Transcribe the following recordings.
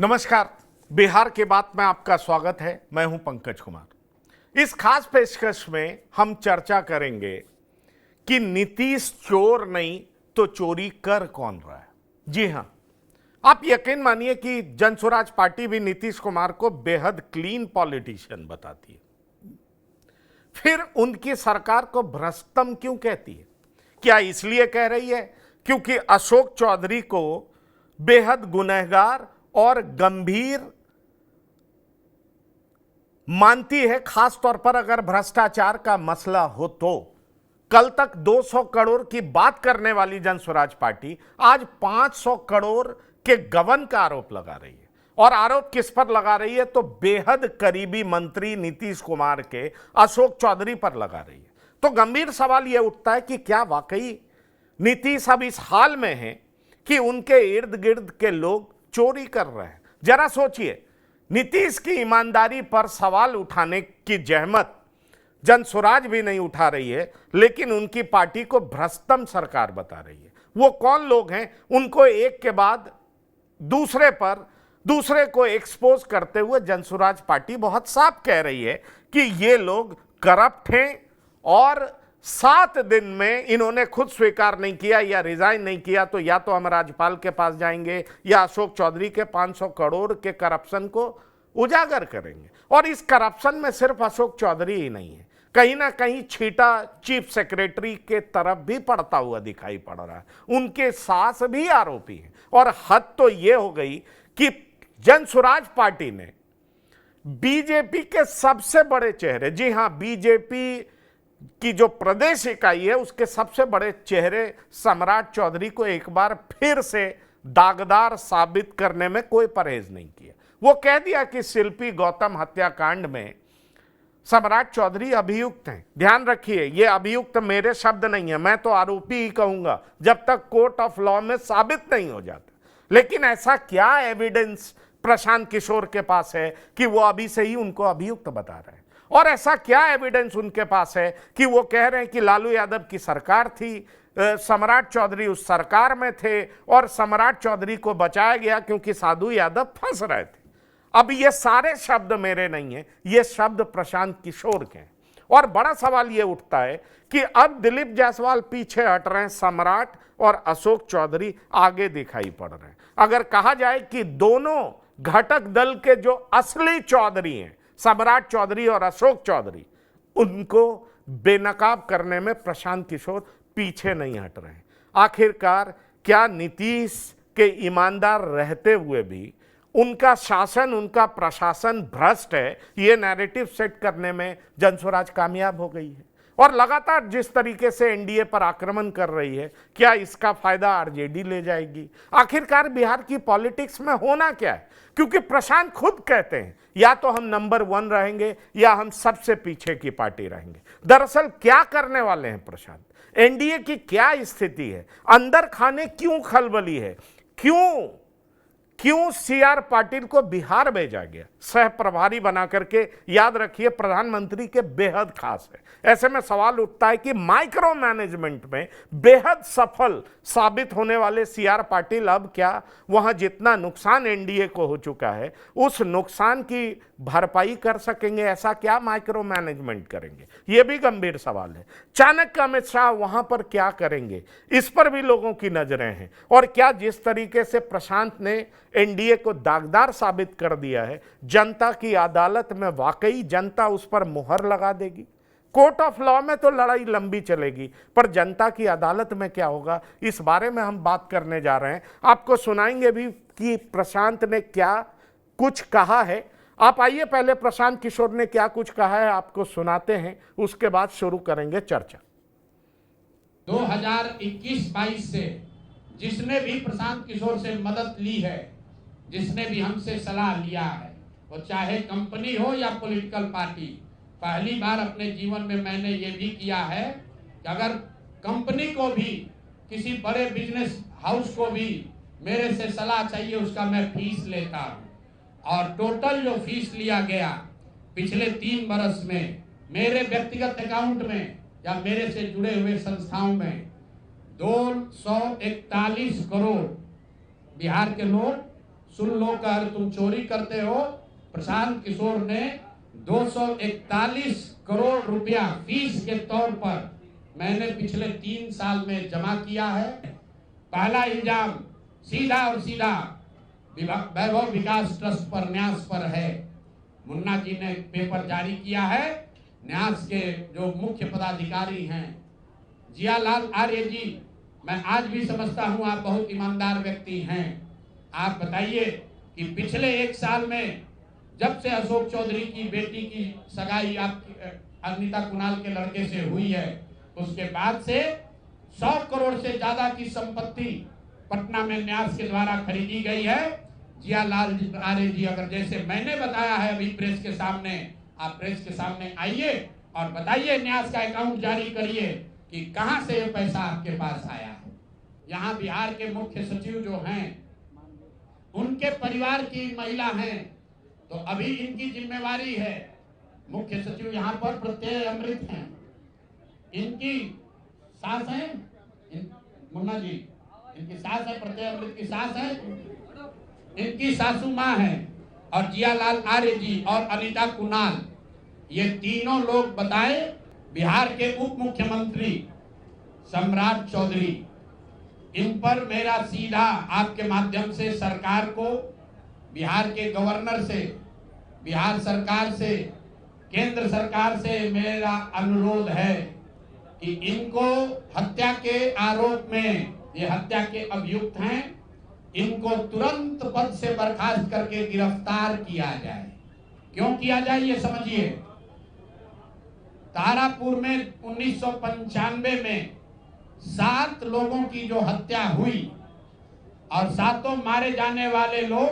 नमस्कार। बिहार की बात में आपका स्वागत है। मैं हूं पंकज कुमार। इस खास पेशकश में हम चर्चा करेंगे कि नीतीश चोर नहीं तो चोरी कर कौन रहा है। जी हां, आप यकीन मानिए कि जनसुराज पार्टी भी नीतीश कुमार को बेहद क्लीन पॉलिटिशियन बताती है। फिर उनकी सरकार को भ्रष्टम क्यों कहती है? क्या इसलिए कह रही है क्योंकि अशोक चौधरी को बेहद गुनहगार और गंभीर मानती है, खास तौर पर अगर भ्रष्टाचार का मसला हो तो? कल तक 200 करोड़ की बात करने वाली जनसुराज पार्टी आज 500 करोड़ के गबन का आरोप लगा रही है। और आरोप किस पर लगा रही है? तो बेहद करीबी मंत्री नीतीश कुमार के अशोक चौधरी पर लगा रही है। तो गंभीर सवाल यह उठता है कि क्या वाकई नीतीश अब इस हाल में है कि उनके इर्द गिर्द के लोग चोरी कर रहे हैं? जरा सोचिए, नीतीश की ईमानदारी पर सवाल उठाने की जहमत जनसुराज भी नहीं उठा रही है, लेकिन उनकी पार्टी को भ्रष्टम सरकार बता रही है। वो कौन लोग हैं? उनको एक के बाद दूसरे को एक्सपोज करते हुए जनसुराज पार्टी बहुत साफ कह रही है कि ये लोग करप्ट हैं और 7 दिन में इन्होंने खुद स्वीकार नहीं किया या रिजाइन नहीं किया तो या तो हम राज्यपाल के पास जाएंगे या अशोक चौधरी के 500 करोड़ के करप्शन को उजागर करेंगे। और इस करप्शन में सिर्फ अशोक चौधरी ही नहीं है, कहीं ना कहीं छीटा चीफ सेक्रेटरी के तरफ भी पड़ता हुआ दिखाई पड़ रहा है। उनके सास भी आरोपी हैं। और हद तो यह हो गई कि जनसुराज पार्टी ने बीजेपी के सबसे बड़े चेहरे, जी हां, बीजेपी की जो प्रदेश इकाई है उसके सबसे बड़े चेहरे सम्राट चौधरी को एक बार फिर से दागदार साबित करने में कोई परहेज नहीं किया। वो कह दिया कि शिल्पी गौतम हत्याकांड में सम्राट चौधरी अभियुक्त हैं। ध्यान रखिए, ये अभियुक्त मेरे शब्द नहीं है, मैं तो आरोपी ही कहूंगा जब तक कोर्ट ऑफ लॉ में साबित नहीं हो जाता। लेकिन ऐसा क्या एविडेंस प्रशांत किशोर के पास है कि वो अभी से ही उनको अभियुक्त बता रहे हैं? और ऐसा क्या एविडेंस उनके पास है कि वो कह रहे हैं कि लालू यादव की सरकार थी, सम्राट चौधरी उस सरकार में थे और सम्राट चौधरी को बचाया गया क्योंकि साधु यादव फंस रहे थे? अब ये सारे शब्द मेरे नहीं हैं, ये शब्द प्रशांत किशोर के हैं। और बड़ा सवाल ये उठता है कि अब दिलीप जायसवाल पीछे हट रहे हैं, सम्राट और अशोक चौधरी आगे दिखाई पड़ रहे हैं। अगर कहा जाए कि दोनों घटक दल के जो असली चौधरी हैं, सम्राट चौधरी और अशोक चौधरी, उनको बेनकाब करने में प्रशांत किशोर पीछे नहीं हट रहे हैं। आखिरकार क्या नीतीश के ईमानदार रहते हुए भी उनका शासन, उनका प्रशासन भ्रष्ट है, ये नैरेटिव सेट करने में जनसुराज कामयाब हो गई है? और लगातार जिस तरीके से एनडीए पर आक्रमण कर रही है, क्या इसका फायदा आरजेडी ले जाएगी? आखिरकार बिहार की पॉलिटिक्स में होना क्या है? क्योंकि प्रशांत खुद कहते हैं या तो हम नंबर 1 रहेंगे या हम सबसे पीछे की पार्टी रहेंगे। दरअसल क्या करने वाले हैं प्रशांत? एनडीए की क्या स्थिति है? अंदर खाने क्यों खलबली है? क्यों सीआर पाटिल को बिहार भेजा गया सह प्रभारी बना करके? याद रखिए, प्रधानमंत्री के बेहद खास है। ऐसे में सवाल उठता है कि माइक्रो मैनेजमेंट में बेहद सफल साबित होने वाले सीआर पाटिल अब क्या वहां जितना नुकसान एनडीए को हो चुका है उस नुकसान की भरपाई कर सकेंगे? ऐसा क्या माइक्रो मैनेजमेंट करेंगे? यह भी गंभीर सवाल है। चाणक्य अमित शाह वहां पर क्या करेंगे, इस पर भी लोगों की नजरें हैं। और क्या जिस तरीके से प्रशांत ने एनडीए को दागदार साबित कर दिया है, जनता की अदालत में वाकई जनता उस पर मुहर लगा देगी? कोर्ट ऑफ लॉ में तो लड़ाई लंबी चलेगी, पर जनता की अदालत में क्या होगा, इस बारे में हम बात करने जा रहे हैं। आपको सुनाएंगे भी कि प्रशांत ने क्या कुछ कहा है। आप आइए, पहले प्रशांत किशोर ने क्या कुछ कहा है आपको सुनाते हैं, उसके बाद शुरू करेंगे चर्चा। 2021-22 से जिसने भी प्रशांत किशोर से मदद ली है, जिसने भी हमसे सलाह लिया है, वो चाहे कंपनी हो या पॉलिटिकल पार्टी, पहली बार अपने जीवन में मैंने ये भी किया है कि अगर कंपनी को भी, किसी बड़े बिजनेस हाउस को भी मेरे से सलाह चाहिए, उसका मैं फीस लेता हूँ। और टोटल जो फीस लिया गया पिछले 3 बरस में मेरे व्यक्तिगत अकाउंट में या मेरे से जुड़े हुए संस्थाओं में 241 करोड़ बिहार के लोग सुन लो कर तुम चोरी करते हो। प्रशांत किशोर ने 241 करोड़ रुपया फीस के तौर पर मैंने पिछले 3 साल में जमा किया है। पहला इल्जाम सीधा और सीधा वैभव विकास ट्रस्ट पर, न्यास पर है। मुन्ना जी ने पेपर जारी किया है। न्यास के जो मुख्य पदाधिकारी हैं जियालाल आर्य जी, मैं आज भी समझता हूं आप बहुत ईमानदार व्यक्ति हैं। आप बताइए कि पिछले 1 साल में जब से अशोक चौधरी की बेटी की सगाई आपकी अनिता कुणाल के लड़के से हुई है, उसके बाद से 100 करोड़ से ज्यादा की संपत्ति पटना में न्यास के द्वारा खरीदी गई है। जियालाल आर्य जी, अगर जैसे मैंने बताया है अभी प्रेस के सामने, आप प्रेस के सामने आइए और बताइए, न्यास का अकाउंट जारी करिए कि कहां से ये पैसा आपके पास आया है। यहाँ बिहार के मुख्य सचिव जो हैं उनके परिवार की महिला हैं, तो अभी इनकी जिम्मेवारी है। मुख्य सचिव यहाँ पर प्रत्यय अमृत हैं, इनकी सास है मुन्ना जी, इनकी सास है, प्रत्यय अमृत की सास है, इनकी सासू माँ है, और जियालाल आर्य जी और अनिता कुणाल, ये तीनों लोग बताए बिहार के उप मुख्यमंत्री सम्राट चौधरी। इन पर मेरा सीधा आपके माध्यम से सरकार को, बिहार के गवर्नर से, बिहार सरकार से, केंद्र सरकार से मेरा अनुरोध है कि इनको हत्या के आरोप में, ये हत्या के अभियुक्त हैं, इनको तुरंत पद से बर्खास्त करके गिरफ्तार किया जाए। क्यों किया जाए ये समझिए। तारापुर में 1995 में 7 लोगों की जो हत्या हुई और 7 मारे जाने वाले लोग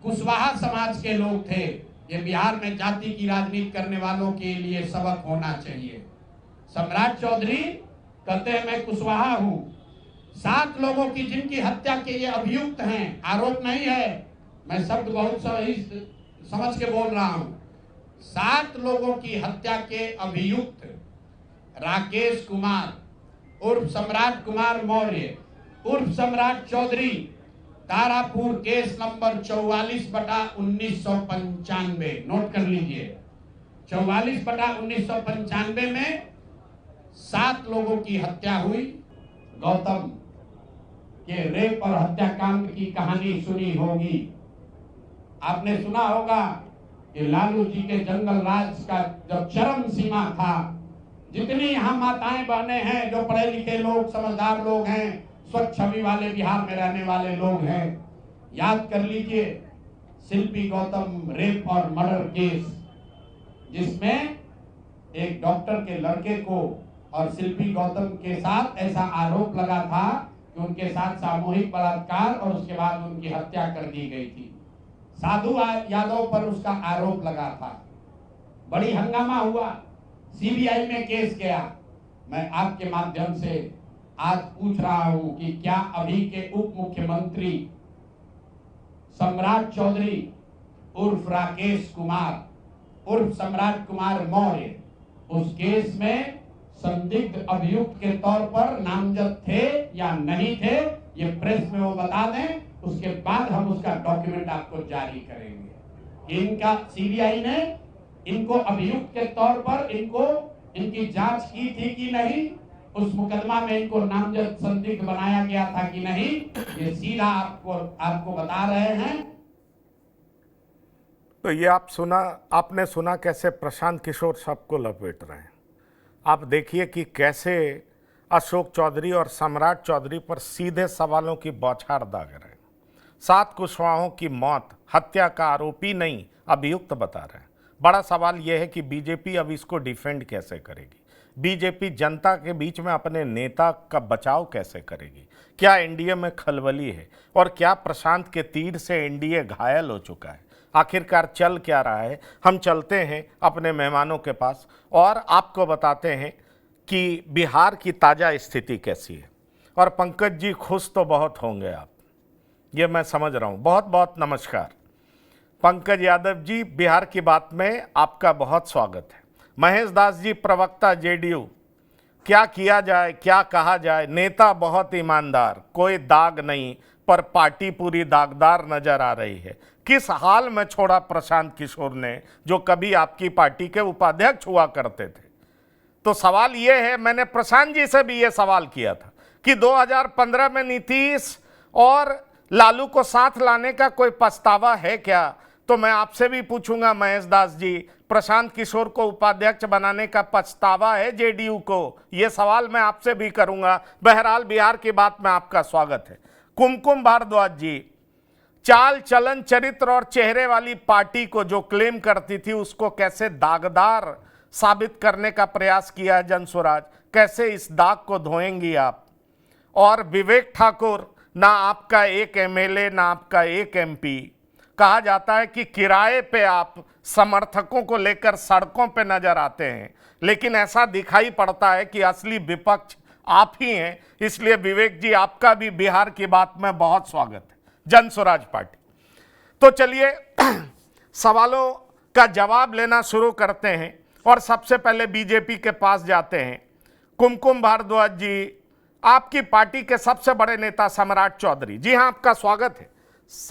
कुशवाहा समाज के लोग थे। ये बिहार में जाति की राजनीति करने वालों के लिए सबक होना चाहिए। सम्राट चौधरी कहते हैं मैं कुशवाहा हूं। 7 लोगों की जिनकी हत्या के ये अभियुक्त हैं, आरोप नहीं है, मैं शब्द बहुत सही समझ के बोल रहा हूं। 7 लोगों की हत्या के अभियुक्त राकेश कुमार उर्फ सम्राट कुमार मौर्य उर्फ Samrat Choudhary, Tarapur case number 44/1995, note कर लीजिए, 44/1995 में 7 लोगों की हत्या हुई। गौतम के रेप और हत्याकांड की कहानी सुनी होगी। आपने सुना होगा कि लालू जी के जंगल राज का जब चरम सीमा था, जितनी यहाँ माताएं बहनें हैं, जो पढ़े लिखे लोग, समझदार लोग हैं, स्वच्छ छवि वाले बिहार में रहने वाले लोग हैं, याद कर लीजिए शिल्पी गौतम रेप और मर्डर केस, जिसमें एक डॉक्टर के लड़के को और शिल्पी गौतम के साथ ऐसा आरोप लगा था कि उनके साथ सामूहिक बलात्कार और उसके बाद उनकी हत्या कर दी गई थी। साधु यादव पर उसका आरोप लगा था। बड़ी हंगामा हुआ, सीबीआई में केस गया। मैं आपके माध्यम से आज पूछ रहा हूं कि क्या अभी के उप मुख्यमंत्री सम्राट चौधरी उर्फ राकेश कुमार उर्फ सम्राट कुमार मौर्य उस केस में संदिग्ध अभियुक्त के तौर पर नामजद थे या नहीं थे, ये प्रेस में वो बता दें, उसके बाद हम उसका डॉक्यूमेंट आपको जारी करेंगे। इनका सीबीआई ने इनको अभियुक्त के तौर पर इनकी जांच की थी कि नहीं, उस मुकदमा में इनको नामजद संदिग्ध बनाया गया था कि नहीं, ये सीधा आपको बता रहे हैं। तो ये आपने सुना कैसे प्रशांत किशोर सबको लपेट रहे हैं। आप देखिए कि कैसे अशोक चौधरी और सम्राट चौधरी पर सीधे सवालों की बौछार दाग रहे हैं। 7 कुशवाहों की मौत हत्या का आरोपी नहीं, अभियुक्त बता रहे हैं। बड़ा सवाल यह है कि बीजेपी अब इसको डिफेंड कैसे करेगी। बीजेपी जनता के बीच में अपने नेता का बचाव कैसे करेगी। क्या एनडीए में खलबली है और क्या प्रशांत के तीर से एनडीए घायल हो चुका है। आखिरकार चल क्या रहा है। हम चलते हैं अपने मेहमानों के पास और आपको बताते हैं कि बिहार की ताज़ा स्थिति कैसी है। और पंकज जी खुश तो बहुत होंगे आप, ये मैं समझ रहा हूँ। बहुत बहुत नमस्कार पंकज यादव जी, बिहार की बात में आपका बहुत स्वागत है। महेश दास जी, प्रवक्ता जेडीयू, क्या किया जाए, क्या कहा जाए। नेता बहुत ईमानदार, कोई दाग नहीं, पर पार्टी पूरी दागदार नजर आ रही है। किस हाल में छोड़ा प्रशांत किशोर ने, जो कभी आपकी पार्टी के उपाध्यक्ष हुआ करते थे। तो सवाल यह है, मैंने प्रशांत जी से भी यह सवाल किया था कि 2015 में नीतीश और लालू को साथ लाने का कोई पछतावा है क्या। तो मैं आपसे भी पूछूंगा महेश दास जी, प्रशांत किशोर को उपाध्यक्ष बनाने का पछतावा है जेडीयू को? यह सवाल मैं आपसे भी करूंगा। बहरहाल बिहार की बात में आपका स्वागत है। कुमकुम भारद्वाज जी, चाल चलन चरित्र और चेहरे वाली पार्टी को जो क्लेम करती थी उसको कैसे दागदार साबित करने का प्रयास किया है जनसुराज, कैसे इस दाग को धोएंगी आप? और विवेक ठाकुर, ना आपका एक एमएलए ना आपका एक एमपी, कहा जाता है कि किराए पे आप समर्थकों को लेकर सड़कों पे नजर आते हैं, लेकिन ऐसा दिखाई पड़ता है कि असली विपक्ष आप ही हैं। इसलिए विवेक जी, आपका भी बिहार की बात में बहुत स्वागत है, जनसुराज पार्टी। तो चलिए सवालों का जवाब लेना शुरू करते हैं और सबसे पहले बीजेपी के पास जाते हैं। कुमकुम भारद्वाज जी, आपकी पार्टी के सबसे बड़े नेता सम्राट चौधरी, जी हां, आपका स्वागत है।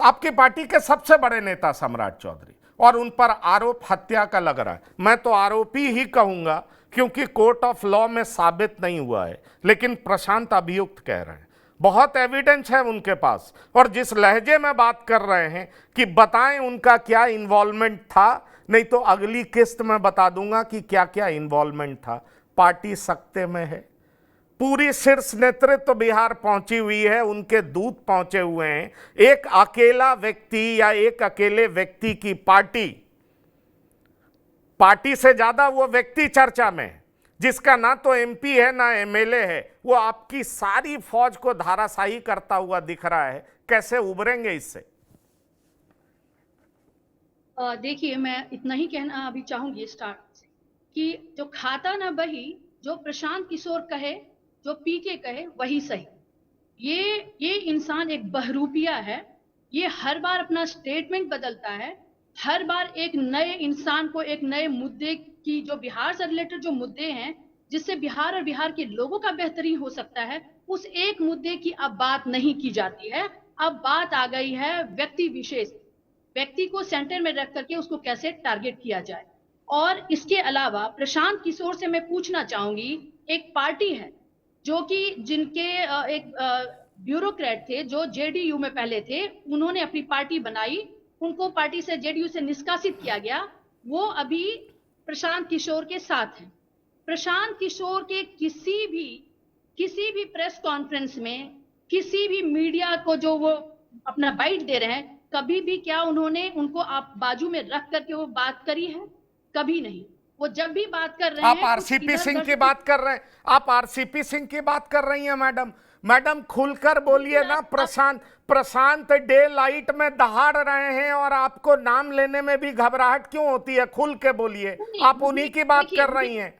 आपकी पार्टी के सबसे बड़े नेता सम्राट चौधरी, और उन पर आरोप हत्या का लग रहा है। मैं तो आरोपी ही कहूंगा क्योंकि कोर्ट ऑफ लॉ में साबित नहीं हुआ है, लेकिन प्रशांत अभियुक्त कह रहे हैं। बहुत एविडेंस है उनके पास, और जिस लहजे में बात कर रहे हैं कि बताएं उनका क्या इन्वॉल्वमेंट था, नहीं तो अगली किस्त में बता दूंगा कि क्या क्या इन्वॉल्वमेंट था। पार्टी सख्ते में है, पूरी शीर्ष नेतृत्व बिहार पहुंची हुई है, उनके दूत पहुंचे हुए हैं। एक अकेला व्यक्ति या एक अकेले व्यक्ति की पार्टी से ज्यादा वो व्यक्ति चर्चा में है, जिसका ना तो एमपी है ना एमएलए है। वो आपकी सारी फौज को धाराशाही करता हुआ दिख रहा है। कैसे उभरेंगे इससे? देखिए, मैं इतना ही कहना अभी चाहूंगी स्टार्ट से कि जो खाता ना बही, जो प्रशांत किशोर कहे, जो पीके कहे वही सही। ये इंसान एक बहरूपिया है। ये हर बार अपना स्टेटमेंट बदलता है, हर बार एक नए इंसान को, एक नए मुद्दे की, जो बिहार से रिलेटेड जो मुद्दे हैं जिससे बिहार और बिहार के लोगों का बेहतरी हो सकता है, उस एक मुद्दे की अब बात नहीं की जाती है। अब बात आ गई है व्यक्ति विशेष, व्यक्ति को सेंटर में रख करके उसको कैसे टारगेट किया जाए। और इसके अलावा प्रशांत किशोर से मैं पूछना चाहूंगी, एक पार्टी है जो कि जिनके एक ब्यूरोक्रेट थे जो जेडीयू में पहले थे, उन्होंने अपनी पार्टी बनाई, उनको पार्टी से जेडीयू से निष्कासित किया गया, वो अभी प्रशांत किशोर के साथ हैं। प्रशांत किशोर के किसी भी प्रेस कॉन्फ्रेंस में, किसी भी मीडिया को जो वो अपना बाइट दे रहे हैं, कभी भी क्या उन्होंने उनको आप बाजू में रख करके वो बात करी है? कभी नहीं। वो जब भी बात कर रहे हैं, आप आरसीपी सिंह की बात कर रहे हैं, आप आरसीपी सिंह की बात कर रही हैं मैडम खुलकर बोलिए ना। प्रशांत डे लाइट में दहाड़ रहे हैं और आपको नाम लेने में भी घबराहट क्यों होती है? खुल के बोलिए, आप उन्हीं की बात कर रही हैं।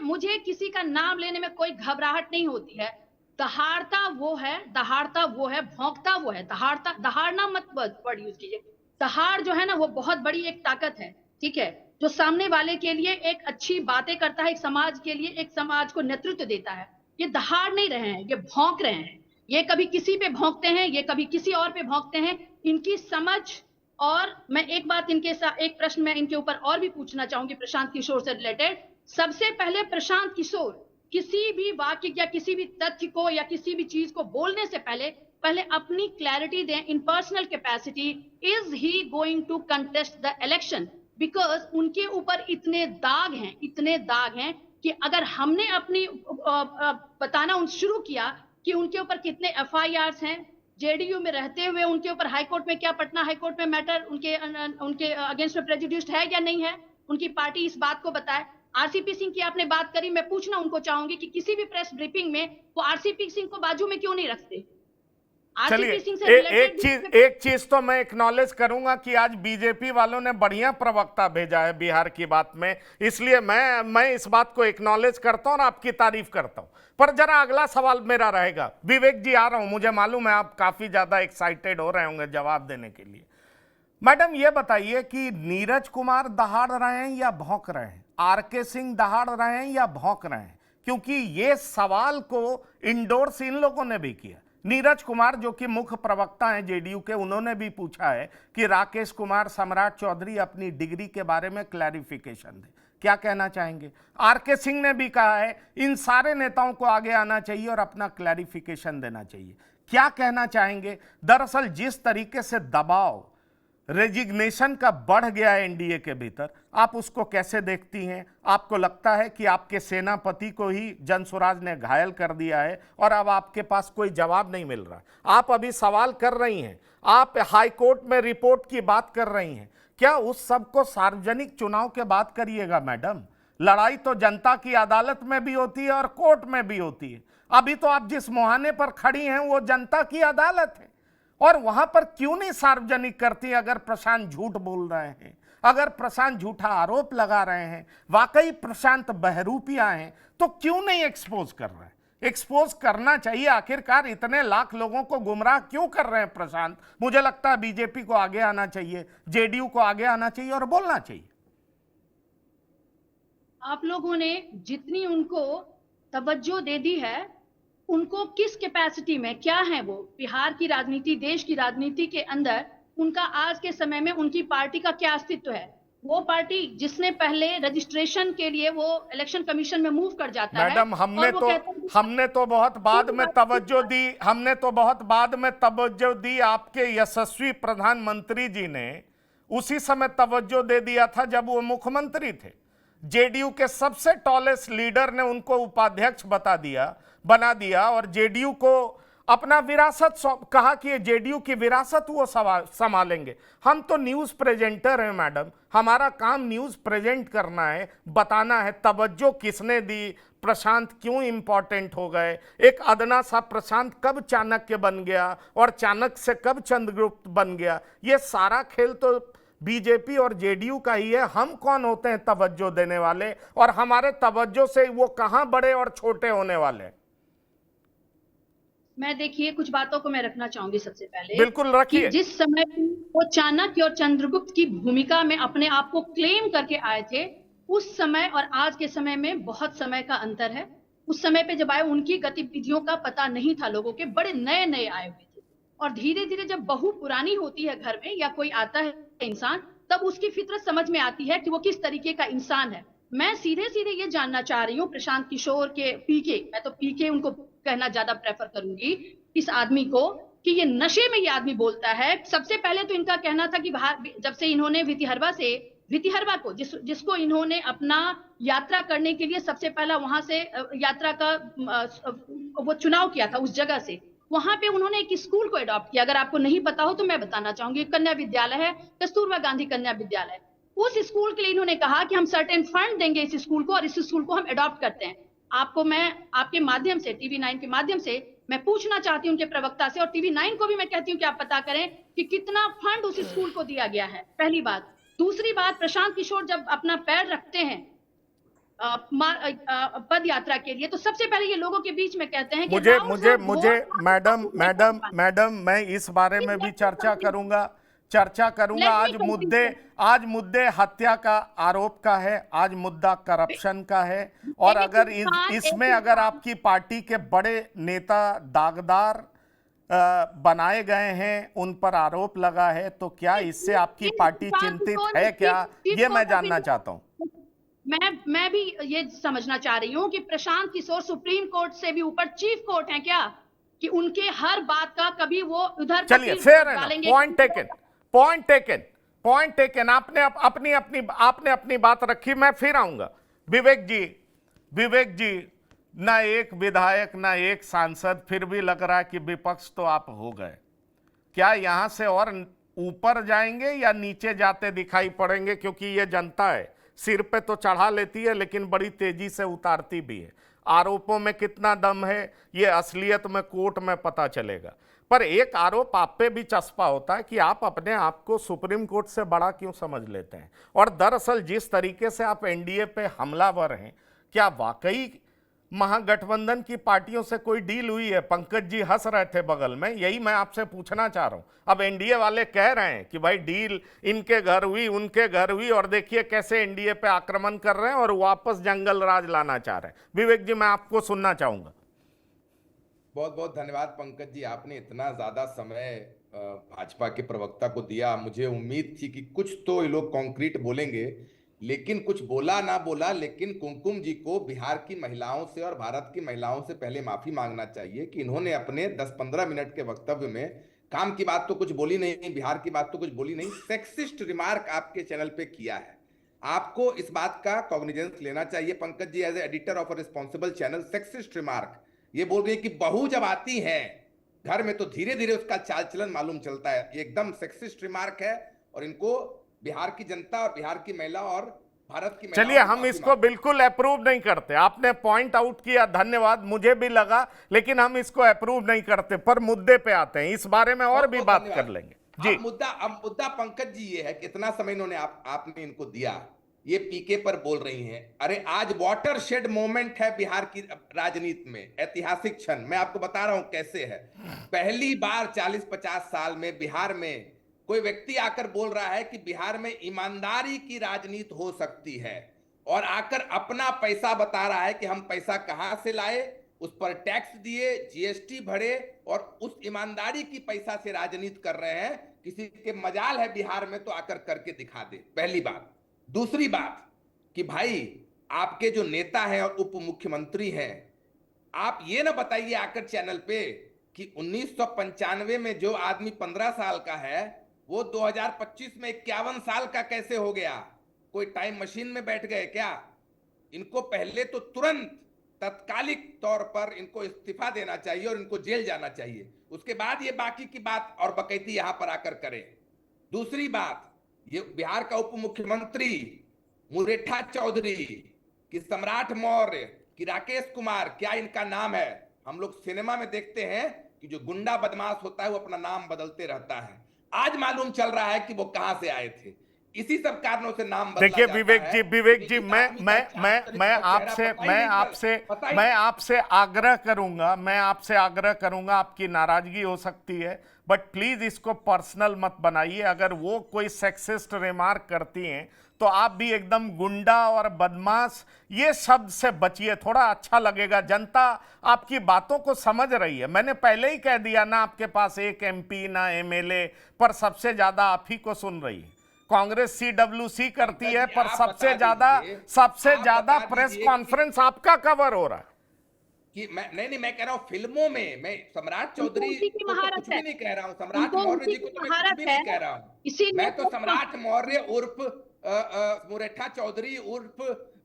मुझे किसी का नाम लेने में कोई घबराहट नहीं होती है। दहाड़ता वो है, भौंकता वो है। दहाड़ना मत वर्ड यूज कीजिए। दहाड़ जो है ना, वो बहुत बड़ी एक ताकत है, ठीक है, जो सामने वाले के लिए एक अच्छी बातें करता है, एक समाज के लिए, एक समाज को नेतृत्व देता है। ये दहाड़ नहीं रहे हैं, ये भौंक रहे हैं। ये कभी किसी पे भौंकते हैं, ये कभी किसी और पे भौंकते हैं। इनकी समझ, और मैं एक बात इनके साथ, एक प्रश्न मैं इनके ऊपर और भी पूछना चाहूंगी प्रशांत किशोर से रिलेटेड। सबसे पहले प्रशांत किशोर किसी भी वाक्य या किसी भी तथ्य को या किसी भी चीज को बोलने से पहले अपनी क्लैरिटी दें in personal capacity. Is he going to contest the election? Because उनके ऊपर इतने दाग हैं कि अगर हमने अपनी बताना शुरू किया कि उनके ऊपर कितने एफआईआर्स हैं, जेडीयू में रहते हुए उनके ऊपर हाईकोर्ट में, क्या पटना हाईकोर्ट में मैटर उनके अगेंस्ट में प्रेजुडिस्ड है या नहीं है, उनकी पार्टी इस बात को बताए। आरसीपी सिंह की आपने बात करी, मैं पूछना उनको चाहूंगी कि किसी भी प्रेस ब्रीफिंग में वो आरसीपी सिंह को बाजू में क्यों नहीं रखते? चलिए, एक चीज तो मैं एक्नॉलेज करूंगा कि आज बीजेपी वालों ने बढ़िया प्रवक्ता भेजा है बिहार की बात में, इसलिए मैं इस बात को एक्नॉलेज करता हूं और आपकी तारीफ करता हूं। पर जरा अगला सवाल मेरा रहेगा। विवेक जी, आ रहा हूं, मुझे मालूम है आप काफी ज्यादा एक्साइटेड हो रहे होंगे जवाब देने के लिए। मैडम ये बताइए कि नीरज कुमार दहाड़ रहे हैं या भौंक रहे हैं? आरके सिंह दहाड़ रहे हैं या भौंक रहे हैं? क्योंकि ये सवाल को इंडोर्स इन लोगों ने भी किया। नीरज कुमार जो कि मुख्य प्रवक्ता हैं जेडीयू के, उन्होंने भी पूछा है कि राकेश कुमार सम्राट चौधरी अपनी डिग्री के बारे में क्लैरिफिकेशन दें। क्या कहना चाहेंगे? आरके सिंह ने भी कहा है इन सारे नेताओं को आगे आना चाहिए और अपना क्लैरिफिकेशन देना चाहिए। क्या कहना चाहेंगे? दरअसल जिस तरीके से दबाव रेजिग्नेशन का बढ़ गया है एनडीए के भीतर, आप उसको कैसे देखती हैं? आपको लगता है कि आपके सेनापति को ही जनसुराज ने घायल कर दिया है और अब आपके पास कोई जवाब नहीं मिल रहा? आप अभी सवाल कर रही हैं, आप हाई कोर्ट में रिपोर्ट की बात कर रही हैं, क्या उस सब को सार्वजनिक चुनाव के बाद करिएगा मैडम? लड़ाई तो जनता की अदालत में भी होती है और कोर्ट में भी होती है। अभी तो आप जिस मुहाने पर खड़ी हैं वो जनता की अदालत है, और वहां पर क्यों नहीं सार्वजनिक करती? अगर प्रशांत झूठ बोल रहे हैं, अगर प्रशांत झूठा आरोप लगा रहे हैं, वाकई प्रशांत बहरूपिया हैं, तो क्यों नहीं एक्सपोज कर रहे हैं? एक्सपोज करना चाहिए। आखिरकार इतने लाख लोगों को गुमराह क्यों कर रहे हैं प्रशांत? मुझे लगता है बीजेपी को आगे आना चाहिए, जेडीयू को आगे आना चाहिए और बोलना चाहिए। आप लोगों ने जितनी उनको तवज्जो दे दी है, उनको किस कैपेसिटी में, क्या है वो बिहार की राजनीति, देश की राजनीति के अंदर उनका आज के समय में उनकी पार्टी का क्या अस्तित्व है? वो पार्टी जिसने पहले रजिस्ट्रेशन के लिए वो इलेक्शन कमीशन में मूव कर जाता है। मैडम हमने तो बहुत बाद में तवज्जो दी, हमने तो बहुत बाद में तवज्जो दी। आपके यशस्वी प्रधानमंत्री जी ने उसी समय तवज्जो दे दिया था जब वो मुख्यमंत्री थे। जेडीयू के सबसे टॉलेस्ट लीडर ने उनको उपाध्यक्ष बना दिया और जेडीयू को अपना विरासत कहा कि जेडीयू की विरासत वो संभालेंगे। हम तो न्यूज़ प्रेजेंटर हैं मैडम, हमारा काम न्यूज़ प्रेजेंट करना है, बताना है तवज्जो किसने दी, प्रशांत क्यों इंपॉर्टेंट हो गए, एक अदना सा प्रशांत कब चाणक्य बन गया और चाणक्य से कब चंद्रगुप्त बन गया। ये सारा खेल तो बीजेपी और जेडीयू का ही है। हम कौन होते हैं तवज्जो देने वाले, और हमारे तवज्जो से वो कहां बड़े और छोटे होने वाले? मैं देखिए कुछ बातों को मैं रखना चाहूंगी। सबसे पहले बिल्कुल रखिए। जिस समय वो चाणक्य और चंद्रगुप्त की भूमिका में अपने आप को क्लेम करके आए थे, उस समय और आज के समय में बहुत समय का अंतर है। उस समय पे जब आए उनकी गतिविधियों का पता नहीं था लोगों के, बड़े नए नए आए हुए थे, और धीरे धीरे जब बहू पुरानी होती है घर में या कोई आता है इंसान, तब उसकी फितरत समझ में आती है कि वो किस तरीके का इंसान है। मैं सीधे सीधे ये जानना चाह रही हूँ प्रशांत किशोर के पीके, मैं तो पीके उनको कहना ज्यादा प्रेफर करूंगी, इस आदमी को, कि ये नशे में ये आदमी बोलता है। सबसे पहले तो इनका कहना था कि जब से इन्होंने वितिहरवा को जिसको इन्होंने अपना यात्रा करने के लिए सबसे पहला वहां से यात्रा का वो चुनाव किया था, उस जगह से वहां पे उन्होंने एक स्कूल को अडॉप्ट किया। अगर आपको नहीं पता हो तो मैं बताना चाहूंगी, कन्या विद्यालय है, कस्तूरबा गांधी कन्या विद्यालय। उस स्कूल के लिए इन्होंने कहा कि हम सर्टेन फंड देंगे इस स्कूल को और इस स्कूल को हम अडॉप्ट करते हैं। आपको मैं आपके माध्यम से, TV9 के माध्यम से मैं पूछना चाहती हूँ उनके प्रवक्ता से, और TV9 को भी मैं कहती हूँ कि आप पता करें कि कितना फंड उस स्कूल को दिया गया है, पहली बात। दूसरी बात, प्रशांत किशोर जब अपना पैर रखते हैं पद यात्रा के लिए, तो सबसे पहले ये लोगों के बीच में कहते हैं कि मुझे मैडम मैं इस बारे में भी चर्चा करूंगा। आज मुद्दे हत्या का आरोप का है, आज मुद्दा करप्शन का है, और अगर इसमें अगर आपकी पार्टी के बड़े नेता दागदार बनाए गए हैं, उन पर आरोप लगा है, तो क्या इससे आपकी पार्टी चिंतित है क्या? ये मैं जानना चाहता हूं। मैं भी ये समझना चाह रही हूँ कि प्रशांत किशोर सुप्रीम कोर्ट से भी ऊपर चीफ कोर्ट है क्या, कि उनके हर बात का कभी वो उधर। चलिए, फेयर है, पॉइंट टेकन। आपने अपनी बात रखी, मैं फिर आऊंगा। विवेक जी, ना एक विधायक ना एक सांसद, फिर भी लग रहा है कि विपक्ष तो आप हो गए। क्या यहां से और ऊपर जाएंगे या नीचे जाते दिखाई पड़ेंगे? क्योंकि ये जनता है, सिर पे तो चढ़ा लेती है लेकिन बड़ी तेजी से उतारती भी है। आरोपों में कितना दम है ये असलियत में कोर्ट में पता चलेगा। पर एक आरोप आप पे भी चस्पा होता है कि आप अपने आप को सुप्रीम कोर्ट से बड़ा क्यों समझ लेते हैं, और दरअसल जिस तरीके से आप एनडीए पे हमलावर हैं, क्या वाकई महागठबंधन की पार्टियों से कोई डील हुई है? पंकज जी हंस रहे थे बगल में, यही मैं आपसे पूछना चाह रहा हूं। अब एनडीए वाले कह रहे हैं कि भाई डील इनके घर हुई, उनके घर हुई, और देखिए कैसे एनडीए पे आक्रमण कर रहे हैं और वापस जंगल राज लाना चाह रहे हैं। विवेक जी, मैं आपको सुनना चाहूंगा। बहुत बहुत धन्यवाद पंकज जी, आपने इतना ज्यादा समय भाजपा के प्रवक्ता को दिया। मुझे उम्मीद थी कि कुछ तो ये लोग कॉन्क्रीट बोलेंगे, लेकिन कुछ बोला ना बोला, लेकिन कुमकुम जी को बिहार की महिलाओं से और भारत की महिलाओं से पहले माफी मांगना चाहिए कि इन्होंने अपने 10-15 मिनट के वक्तव्य में काम की बात तो कुछ बोली नहीं, बिहार की बात तो कुछ बोली नहीं, सेक्सिस्ट रिमार्क आपके चैनल पे किया है। आपको इस बात का कॉग्निजेंस लेना चाहिए Pankaj ji, as editor of a responsible channel. Sexist remark ये बोल रही है कि बहू जब आती है घर में तो धीरे धीरे उसका चाल चलन मालूम चलता है, ये एकदम सेक्सिस्ट रिमार्क है। और इनको बिहार की जनता और बिहार की महिला और भारत की महिला, चलिए हम इसको बिल्कुल अप्रूव नहीं करते। आपने पॉइंट आउट किया, धन्यवाद, मुझे भी लगा, लेकिन हम इसको अप्रूव नहीं करते। पर मुद्दे पे आते हैं, इस बारे में और भी बात कर लेंगे जी। अब मुद्दा पंकज जी ये है कि इतना समय इन्होंने आपने इनको दिया, ये पीके पर बोल रही हैं। अरे आज वाटर शेड मोमेंट है बिहार की राजनीति में, ऐतिहासिक क्षण। मैं आपको बता रहा हूं कैसे है। पहली बार 40-50 साल में बिहार में कोई व्यक्ति आकर बोल रहा है कि बिहार में ईमानदारी की राजनीति हो सकती है, और आकर अपना पैसा बता रहा है कि हम पैसा कहां से लाए, उस पर टैक्स दिए, जीएसटी भरे, और उस ईमानदारी की पैसा से राजनीति कर रहे हैं। किसी के मजाल है बिहार में तो आकर करके दिखा दे, पहली बात। दूसरी बात कि भाई आपके जो नेता हैं और उप मुख्यमंत्री हैं, आप ये ना बताइए आकर चैनल पे कि 1995 में जो आदमी 15 साल का है वो 2025 में 51 साल का कैसे हो गया। कोई टाइम मशीन में बैठ गए क्या? इनको पहले तो तुरंत तत्कालिक तौर पर इनको इस्तीफा देना चाहिए और इनको जेल जाना चाहिए, उसके बाद ये बाकी की बात और बकैती यहां पर आकर करें। दूसरी बात, ये बिहार का उप मुख्यमंत्री मुरेठा चौधरी कि सम्राट मौर्य कि राकेश कुमार, क्या इनका नाम है? हम लोग सिनेमा में देखते हैं कि जो गुंडा बदमाश होता है वो अपना नाम बदलते रहता है। आज मालूम चल रहा है कि वो कहां से आए थे। इसी सब कारणों से नाम बदला देखिए जाता विवेक है। जी, विवेक जी, मैं आपसे आग्रह करूंगा, आपकी नाराजगी हो सकती है, बट प्लीज इसको पर्सनल मत बनाइए। अगर वो कोई सेक्सिस्ट रिमार्क करती हैं तो आप भी एकदम गुंडा और बदमाश ये शब्द से बचिए, थोड़ा अच्छा लगेगा। जनता आपकी बातों को समझ रही है। मैंने पहले ही कह दिया ना, आपके पास एक एमपी ना एमएलए, पर सबसे ज्यादा आप ही को सुन रही है। कांग्रेस CWC करती है, पर सबसे ज्यादा प्रेस कॉन्फ्रेंस आपका कवर हो रहा है। कि नहीं, मैं कह रहा हूँ फिल्मों में मैं सम्राट चौधरी को तो कुछ भी नहीं कह रहा हूँ, सम्राट मौर्य जी को तो मैं कुछ भी नहीं कह रहा हूँ। मैं तो सम्राट मौर्य उर्फ मुरेठा चौधरी उर्फ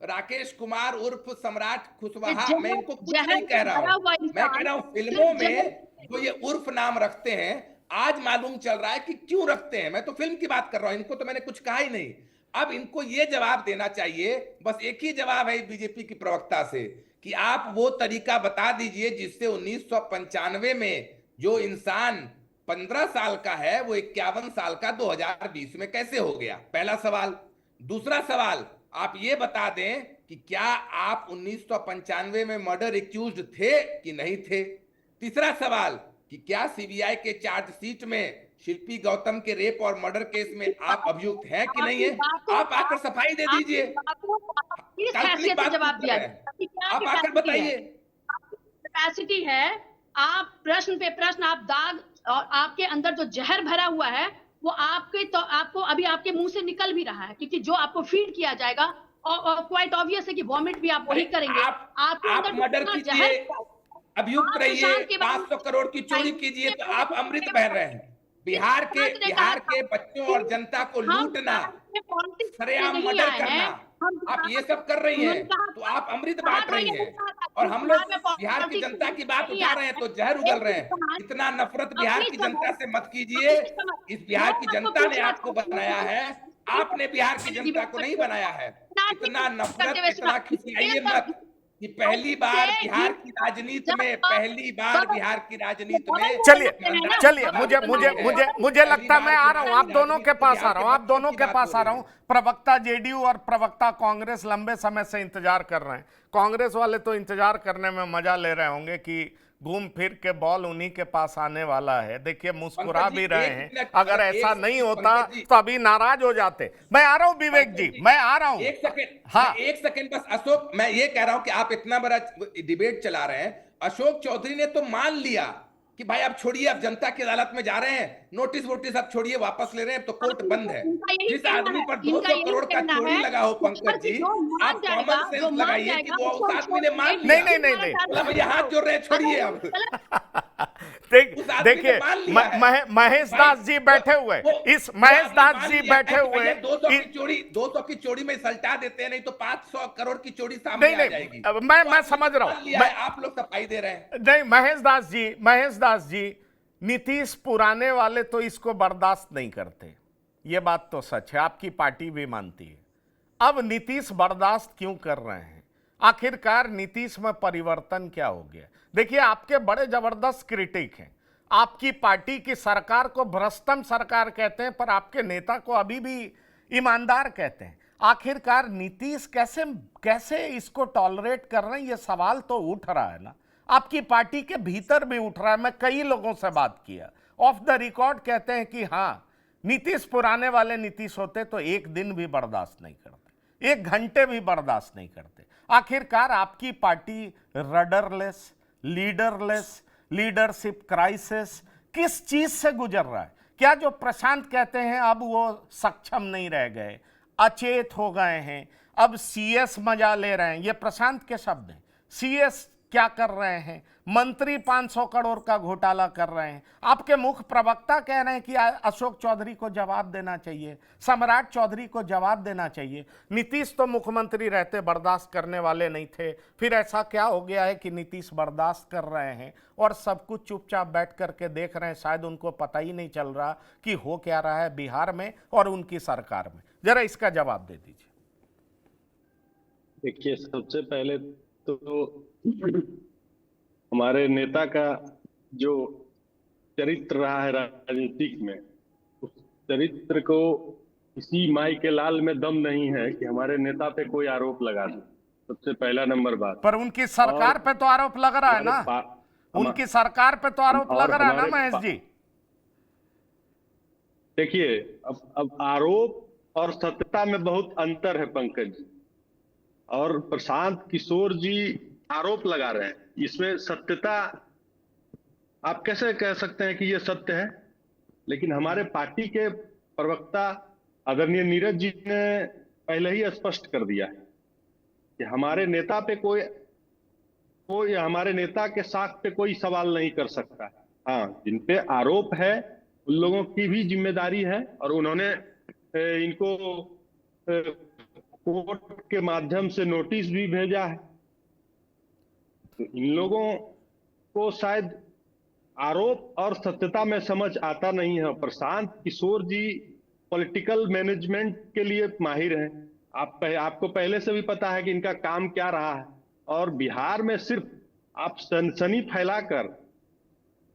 राकेश कुमार उर्फ सम्राट कुशवाहा, मैं इनको कुछ नहीं कह रहा हूँ। मैं कह रहा हूँ फिल्मों में जो ये उर्फ नाम रखते हैं, आज मालूम चल रहा है कि क्यों रखते हैं। मैं तो फिल्म की बात कर रहा हूं, इनको तो मैंने कुछ कहा ही नहीं। अब इनको ये जवाब देना चाहिए, बस एक ही जवाब है बीजेपी की प्रवक्ता से कि आप वो तरीका बता दीजिए जिससे 1995 में जो इंसान 15 साल का है वो 51 साल का 2020 में कैसे हो गया, पहला सवाल। दूसरा सवाल, आप ये बता दें कि क्या आप 1995 में मर्डर एक्यूज्ड थे कि नहीं थे। तीसरा सवाल कि क्या सीबीआई के चार्जशीट में शिल्पी गौतम के रेप और मर्डर केस में आप अभियुक्त हैं कि नहीं है। आप आकर सफाई दे दीजिए, काल्पनिक बात जवाब दिया, आप आकर बताइए। कैपेसिटी है, आप प्रश्न पे प्रश्न, आप दाग और आपके अंदर जो जहर भरा हुआ है वो आपको अभी आपके मुंह से निकल भी रहा है, क्योंकि जो आपको फीड किया जाएगा और क्वाइट ऑब्वियस है कि वॉमिट भी आप वही करेंगे। आप मर्डर कीजिए, अभियुक्त रहिए, 500 करोड़ की चोरी कीजिए तो आप अमृत बह रहे हैं। बिहार के बच्चों और जनता को लूटना, सरेआम मर्डर करना, आप ये सब कर रही हैं तो आप अमृत बांट रही हैं। और हम लोग बिहार की जनता की बात उठा रहे हैं तो जहर उगल रहे हैं। इतना नफरत बिहार की जनता से मत कीजिए। इस बिहार की जनता ने आपको बनाया है, आपने बिहार की जनता को नहीं बनाया है। इतना नफरत, इतना खिसियाइए मत कि पहली बार बिहार की राजनीति में चलिए मुझे लगता है मैं आ रहा हूं, आप दोनों के पास आ रहा हूं। प्रवक्ता जेडीयू और प्रवक्ता कांग्रेस लंबे समय से इंतजार कर रहे हैं। कांग्रेस वाले तो इंतजार करने में मजा ले रहे होंगे कि घूम फिर के बॉल उन्हीं के पास आने वाला है। देखिए मुस्कुरा पंकज जी, भी रहे एक हैं, मिनट, अगर ऐसा नहीं होता पंकज जी, तो अभी नाराज हो जाते। मैं आ रहा हूं विवेक जी, मैं आ रहा हूं। एक सेकंड, हाँ, एक सेकंड बस अशोक, मैं ये कह रहा हूं कि आप इतना बड़ा डिबेट चला रहे हैं, अशोक चौधरी ने तो मान लिया कि भाई आप छोड़िए, आप जनता की अदालत में जा रहे हैं, नोटिस वोटिस आप छोड़िए, वापस ले रहे हैं, तो कोर्ट बंद है। इनका यही जिस कहना आदमी है, पर इनका 200 यही करोड़ का कहना चोरी है लगा हो कि पंकज जी, जो मान आप जाएगा, कॉमन जो सेंस मान लगाइए जाएगा कि वो उसको उस हम आदमी छोड़ ने मान देंगे। लिया। नहीं, नहीं, नहीं, मतलब भैया हाथ जोड़ रहे हैं, छोड़िए अब। उस आदमी ने देखिए मान लिया है। महेश भाई, दास जी बैठे हुए, इस वो महेश आदमी दास मान जी लिया है बैठे कि हुए, भैया 200 की चोरी में सल्टा देते हैं, नहीं तो 500 करोड़ की चोरी सामने नहीं आ नहीं, जाएगी। मैं तो समझ रहा मान लिया हूं। है, आप लोग सफाई दे रहे हैं। नहीं, महेश दास जी, नीतीश पुराने वाले तो इसको बर्दाश्त नहीं करते, ये बात तो सच है, आपकी पार्टी भी मानती है। अब नीतीश बर्दाश्त क्यों कर रहे हैं? आखिरकार नीतीश में परिवर्तन क्या हो गया? देखिए आपके बड़े जबरदस्त क्रिटिक हैं, आपकी पार्टी की सरकार को भ्रष्टम सरकार कहते हैं, पर आपके नेता को अभी भी ईमानदार कहते हैं। आखिरकार नीतीश कैसे कैसे इसको टॉलरेट कर रहे हैं, ये सवाल तो उठ रहा है ना, आपकी पार्टी के भीतर भी उठ रहा है। मैं कई लोगों से बात किया, ऑफ द रिकॉर्ड कहते हैं कि हाँ, नीतीश पुराने वाले नीतीश होते तो एक दिन भी बर्दाश्त नहीं करते, एक घंटे भी बर्दाश्त नहीं करते। आखिरकार आपकी party rudderless, leaderless, leadership crisis किस चीज से गुजर रहा है? क्या जो प्रशांत कहते हैं अब वो सक्षम नहीं रह गए, अचेत हो गए हैं, अब सीएस मजा ले रहे हैं, ये प्रशांत के शब्द हैं। सीएस क्या कर रहे हैं? मंत्री 500 करोड़ का घोटाला कर रहे हैं। आपके मुख्य प्रवक्ता कह रहे हैं कि अशोक चौधरी को जवाब देना चाहिए, सम्राट चौधरी को जवाब देना चाहिए। नीतीश तो मुख्यमंत्री रहते बर्दाश्त करने वाले नहीं थे, फिर ऐसा क्या हो गया है कि नीतीश बर्दाश्त कर रहे हैं और सब कुछ चुपचाप बैठ करके देख रहे हैं? शायद उनको पता ही नहीं चल रहा कि हो क्या रहा है बिहार में और उनकी सरकार में। जरा इसका जवाब दे दीजिए। देखिए, सबसे पहले तो हमारे नेता का जो चरित्र रहा है राजनीतिक में, उस चरित्र को किसी माई के लाल में दम नहीं है कि हमारे नेता पे कोई आरोप लगा दे। सबसे पहला नंबर बात। पर उनकी सरकार पे तो आरोप लग रहा है ना, उनकी सरकार पे तो आरोप लग रहा है ना महेश जी। देखिए, अब आरोप और सत्यता में बहुत अंतर है पंकज जी। और प्रशांत किशोर जी आरोप लगा रहे हैं, इसमें सत्यता आप कैसे कह सकते हैं कि ये सत्य है? लेकिन हमारे पार्टी के प्रवक्ता आदरणीय नीरज जी ने पहले ही स्पष्ट कर दिया है कि हमारे नेता पे कोई हमारे नेता के साख पे कोई सवाल नहीं कर सकता है। हाँ, जिन पे आरोप है उन लोगों की भी जिम्मेदारी है, और उन्होंने इनको कोर्ट के माध्यम से नोटिस भी भेजा है। तो इन लोगों को शायद आरोप और सत्यता में समझ आता नहीं है। प्रशांत किशोर जी पॉलिटिकल मैनेजमेंट के लिए माहिर हैं। आपको पहले से भी पता है कि इनका काम क्या रहा है, और बिहार में सिर्फ आप सनसनी फैलाकर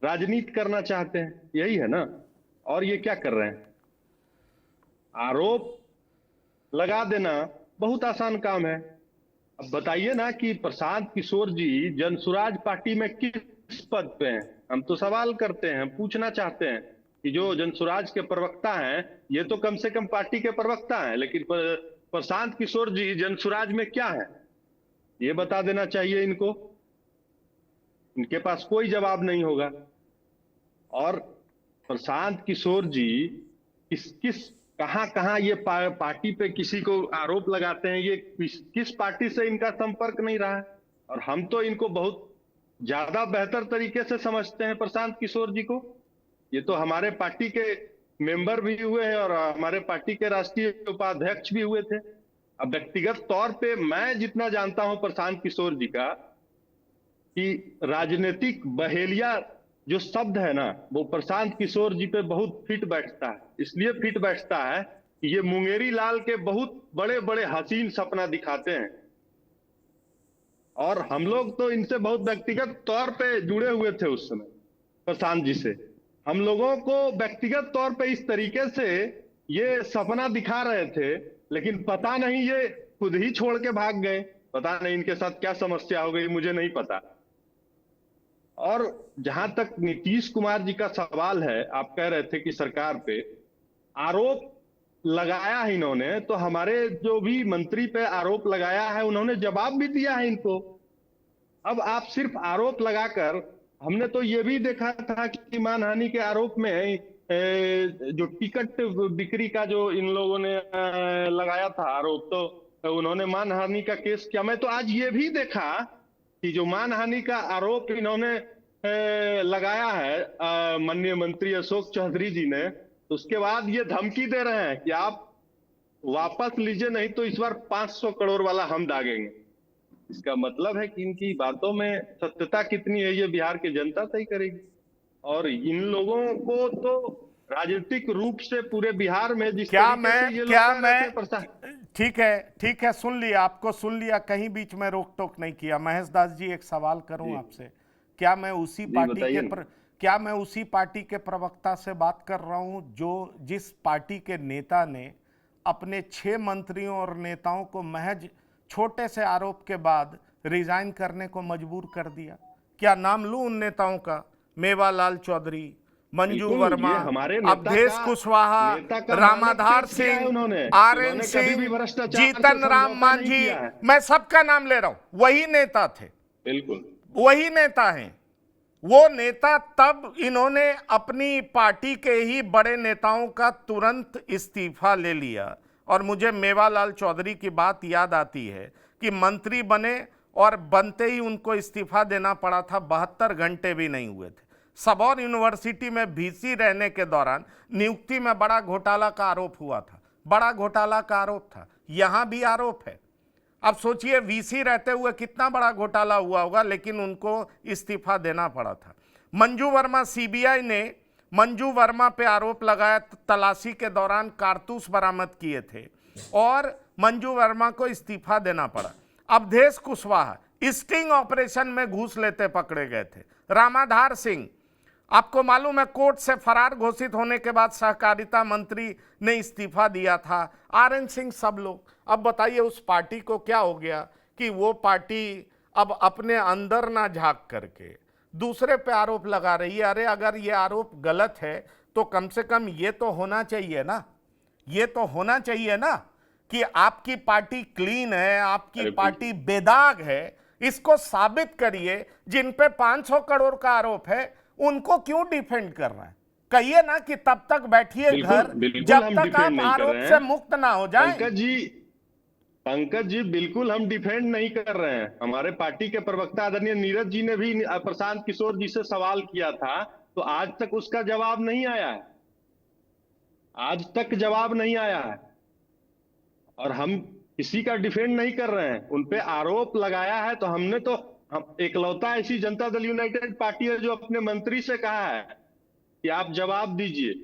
राजनीति करना चाहते हैं, यही है ना? और ये क्या कर रहे हैं? आरोप लगा देना बहुत आसान काम है। अब बताइए ना कि प्रशांत किशोर जी जनसुराज पार्टी में किस पद पे हैं? हम तो सवाल करते हैं, पूछना चाहते हैं कि जो जनसुराज के प्रवक्ता हैं, ये तो कम से कम पार्टी के प्रवक्ता हैं, लेकिन प्रशांत किशोर जी जनसुराज में क्या है, ये बता देना चाहिए इनको। इनके पास कोई जवाब नहीं होगा। और प्रशांत किशोर जी कहां ये पार्टी पे किसी को आरोप लगाते हैं, ये किस पार्टी से इनका संपर्क नहीं रहा है। और हम तो इनको बहुत ज्यादा बेहतर तरीके से समझते हैं प्रशांत किशोर जी को। ये तो हमारे पार्टी के मेंबर भी हुए हैं और हमारे पार्टी के राष्ट्रीय उपाध्यक्ष भी हुए थे। अब व्यक्तिगत तौर पे मैं जितना जानता हूं प्रशांत किशोर जी का, कि राजनीतिक बहेलिया जो शब्द है ना, वो प्रशांत किशोर जी पे बहुत फिट बैठता है। इसलिए फिट बैठता है कि ये मुंगेरी लाल के बहुत बड़े बड़े हसीन सपना दिखाते हैं, और हम लोग तो इनसे बहुत व्यक्तिगत तौर पे जुड़े हुए थे उस समय प्रशांत जी से। हम लोगों को व्यक्तिगत तौर पे इस तरीके से ये सपना दिखा रहे थे, लेकिन पता नहीं ये खुद ही छोड़ के भाग गए। पता नहीं इनके साथ क्या समस्या हो गई, मुझे नहीं पता। और जहां तक नीतीश कुमार जी का सवाल है, आप कह रहे थे कि सरकार पे आरोप लगाया है इन्होंने, तो हमारे जो भी मंत्री पे आरोप लगाया है उन्होंने जवाब भी दिया है इनको। अब आप सिर्फ आरोप लगाकर, हमने तो ये भी देखा था कि मानहानि के आरोप में जो टिकट बिक्री का जो इन लोगों ने लगाया था आरोप, तो उन्होंने मानहानि का केस किया। मैं तो आज ये भी देखा कि जो मानहानि का आरोप इन्होंने लगाया है माननीय मंत्री अशोक चौधरी जी ने, उसके बाद ये धमकी दे रहे हैं कि आप वापस लीजिए, नहीं तो इस बार 500 करोड़ वाला हम दागेंगे। इसका मतलब है कि इनकी बातों में सत्यता कितनी है ये बिहार की जनता तय करेगी। और इन लोगों को तो राजनीतिक रूप से पूरे बिहार में जिस ठीक है, सुन लिया, आपको सुन लिया, कहीं बीच में रोक टोक नहीं किया। महेश दास जी, एक सवाल करूं आपसे, क्या मैं उसी पार्टी के प्रवक्ता से बात कर रहा हूं जिस पार्टी के नेता ने अपने 6 मंत्रियों और नेताओं को महज छोटे से आरोप के बाद रिजाइन करने को मजबूर कर दिया? क्या नाम लूं उन नेताओं का? मेवालाल चौधरी, मंजू वर्मा, अवधेश कुशवाहा, रामाधार सिंह, आरएन सिंह, जीतन राम मांझी, मैं सबका नाम ले रहा हूं। वही नेता थे, बिल्कुल वही नेता हैं। वो नेता, तब इन्होंने अपनी पार्टी के ही बड़े नेताओं का तुरंत इस्तीफा ले लिया। और मुझे मेवालाल चौधरी की बात याद आती है कि मंत्री बने और बनते ही उनको इस्तीफा देना पड़ा था, 72 घंटे भी नहीं हुए थे। सबौर यूनिवर्सिटी में वीसी रहने के दौरान नियुक्ति में बड़ा घोटाला का आरोप हुआ था, बड़ा घोटाला का आरोप था, यहां भी आरोप है। अब सोचिए वीसी रहते हुए कितना बड़ा घोटाला हुआ होगा, लेकिन उनको इस्तीफा देना पड़ा था। मंजू वर्मा, सीबीआई ने मंजू वर्मा पे आरोप लगाया, तलाशी के दौरान कारतूस बरामद किए थे और मंजू वर्मा को इस्तीफा देना पड़ा। अवधेश कुशवाहा स्टिंग ऑपरेशन में घूस लेते पकड़े गए थे। रामाधार सिंह, आपको मालूम है, कोर्ट से फरार घोषित होने के बाद सहकारिता मंत्री ने इस्तीफा दिया था। आरएन सिंह, सब लोग। अब बताइए उस पार्टी को क्या हो गया कि वो पार्टी अब अपने अंदर ना झांक करके दूसरे पे आरोप लगा रही है। अरे अगर ये आरोप गलत है तो कम से कम ये तो होना चाहिए ना, ये तो होना चाहिए ना कि आपकी पार्टी क्लीन है, आपकी पार्टी बेदाग है। इसको साबित करिए। जिन पे 500 करोड़ का आरोप है उनको क्यों डिफेंड कर रहा है? कहिए ना कि तब तक बैठिए घर जब तक आप आरोप से मुक्त ना हो जाएं। पंकज जी, बिल्कुल हम डिफेंड नहीं कर रहे हैं। हमारे पार्टी के प्रवक्ता आदरणीय नीरज जी ने भी प्रशांत किशोर जी से सवाल किया था, तो आज तक उसका जवाब नहीं आया है, आज तक जवाब नहीं आया है। और हम किसी का डिफेंड नहीं कर रहे हैं। उन पे आरोप लगाया है तो हमने तो, हम एकलौता ऐसी जनता दल यूनाइटेड पार्टी है जो अपने मंत्री से कहा है कि आप जवाब दीजिए।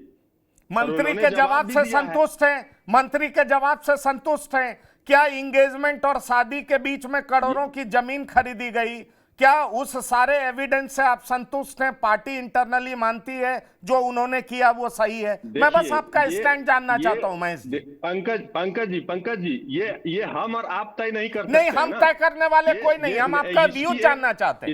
मंत्री के जवाब से संतुष्ट हैं? मंत्री के जवाब से संतुष्ट हैं? क्या इंगेजमेंट और शादी के बीच में करोड़ों की जमीन खरीदी गई? क्या उस सारे एविडेंस से आप संतुष्ट हैं? पार्टी इंटरनली मानती है जो उन्होंने किया वो सही है? मैं बस आपका स्टैंड जानना चाहता हूं। मैं पंकज जी, ये हम और आप तय नहीं कर सकते। नहीं, हम तय करने वाले कोई नहीं, हम आपका व्यू जानना चाहते हैं।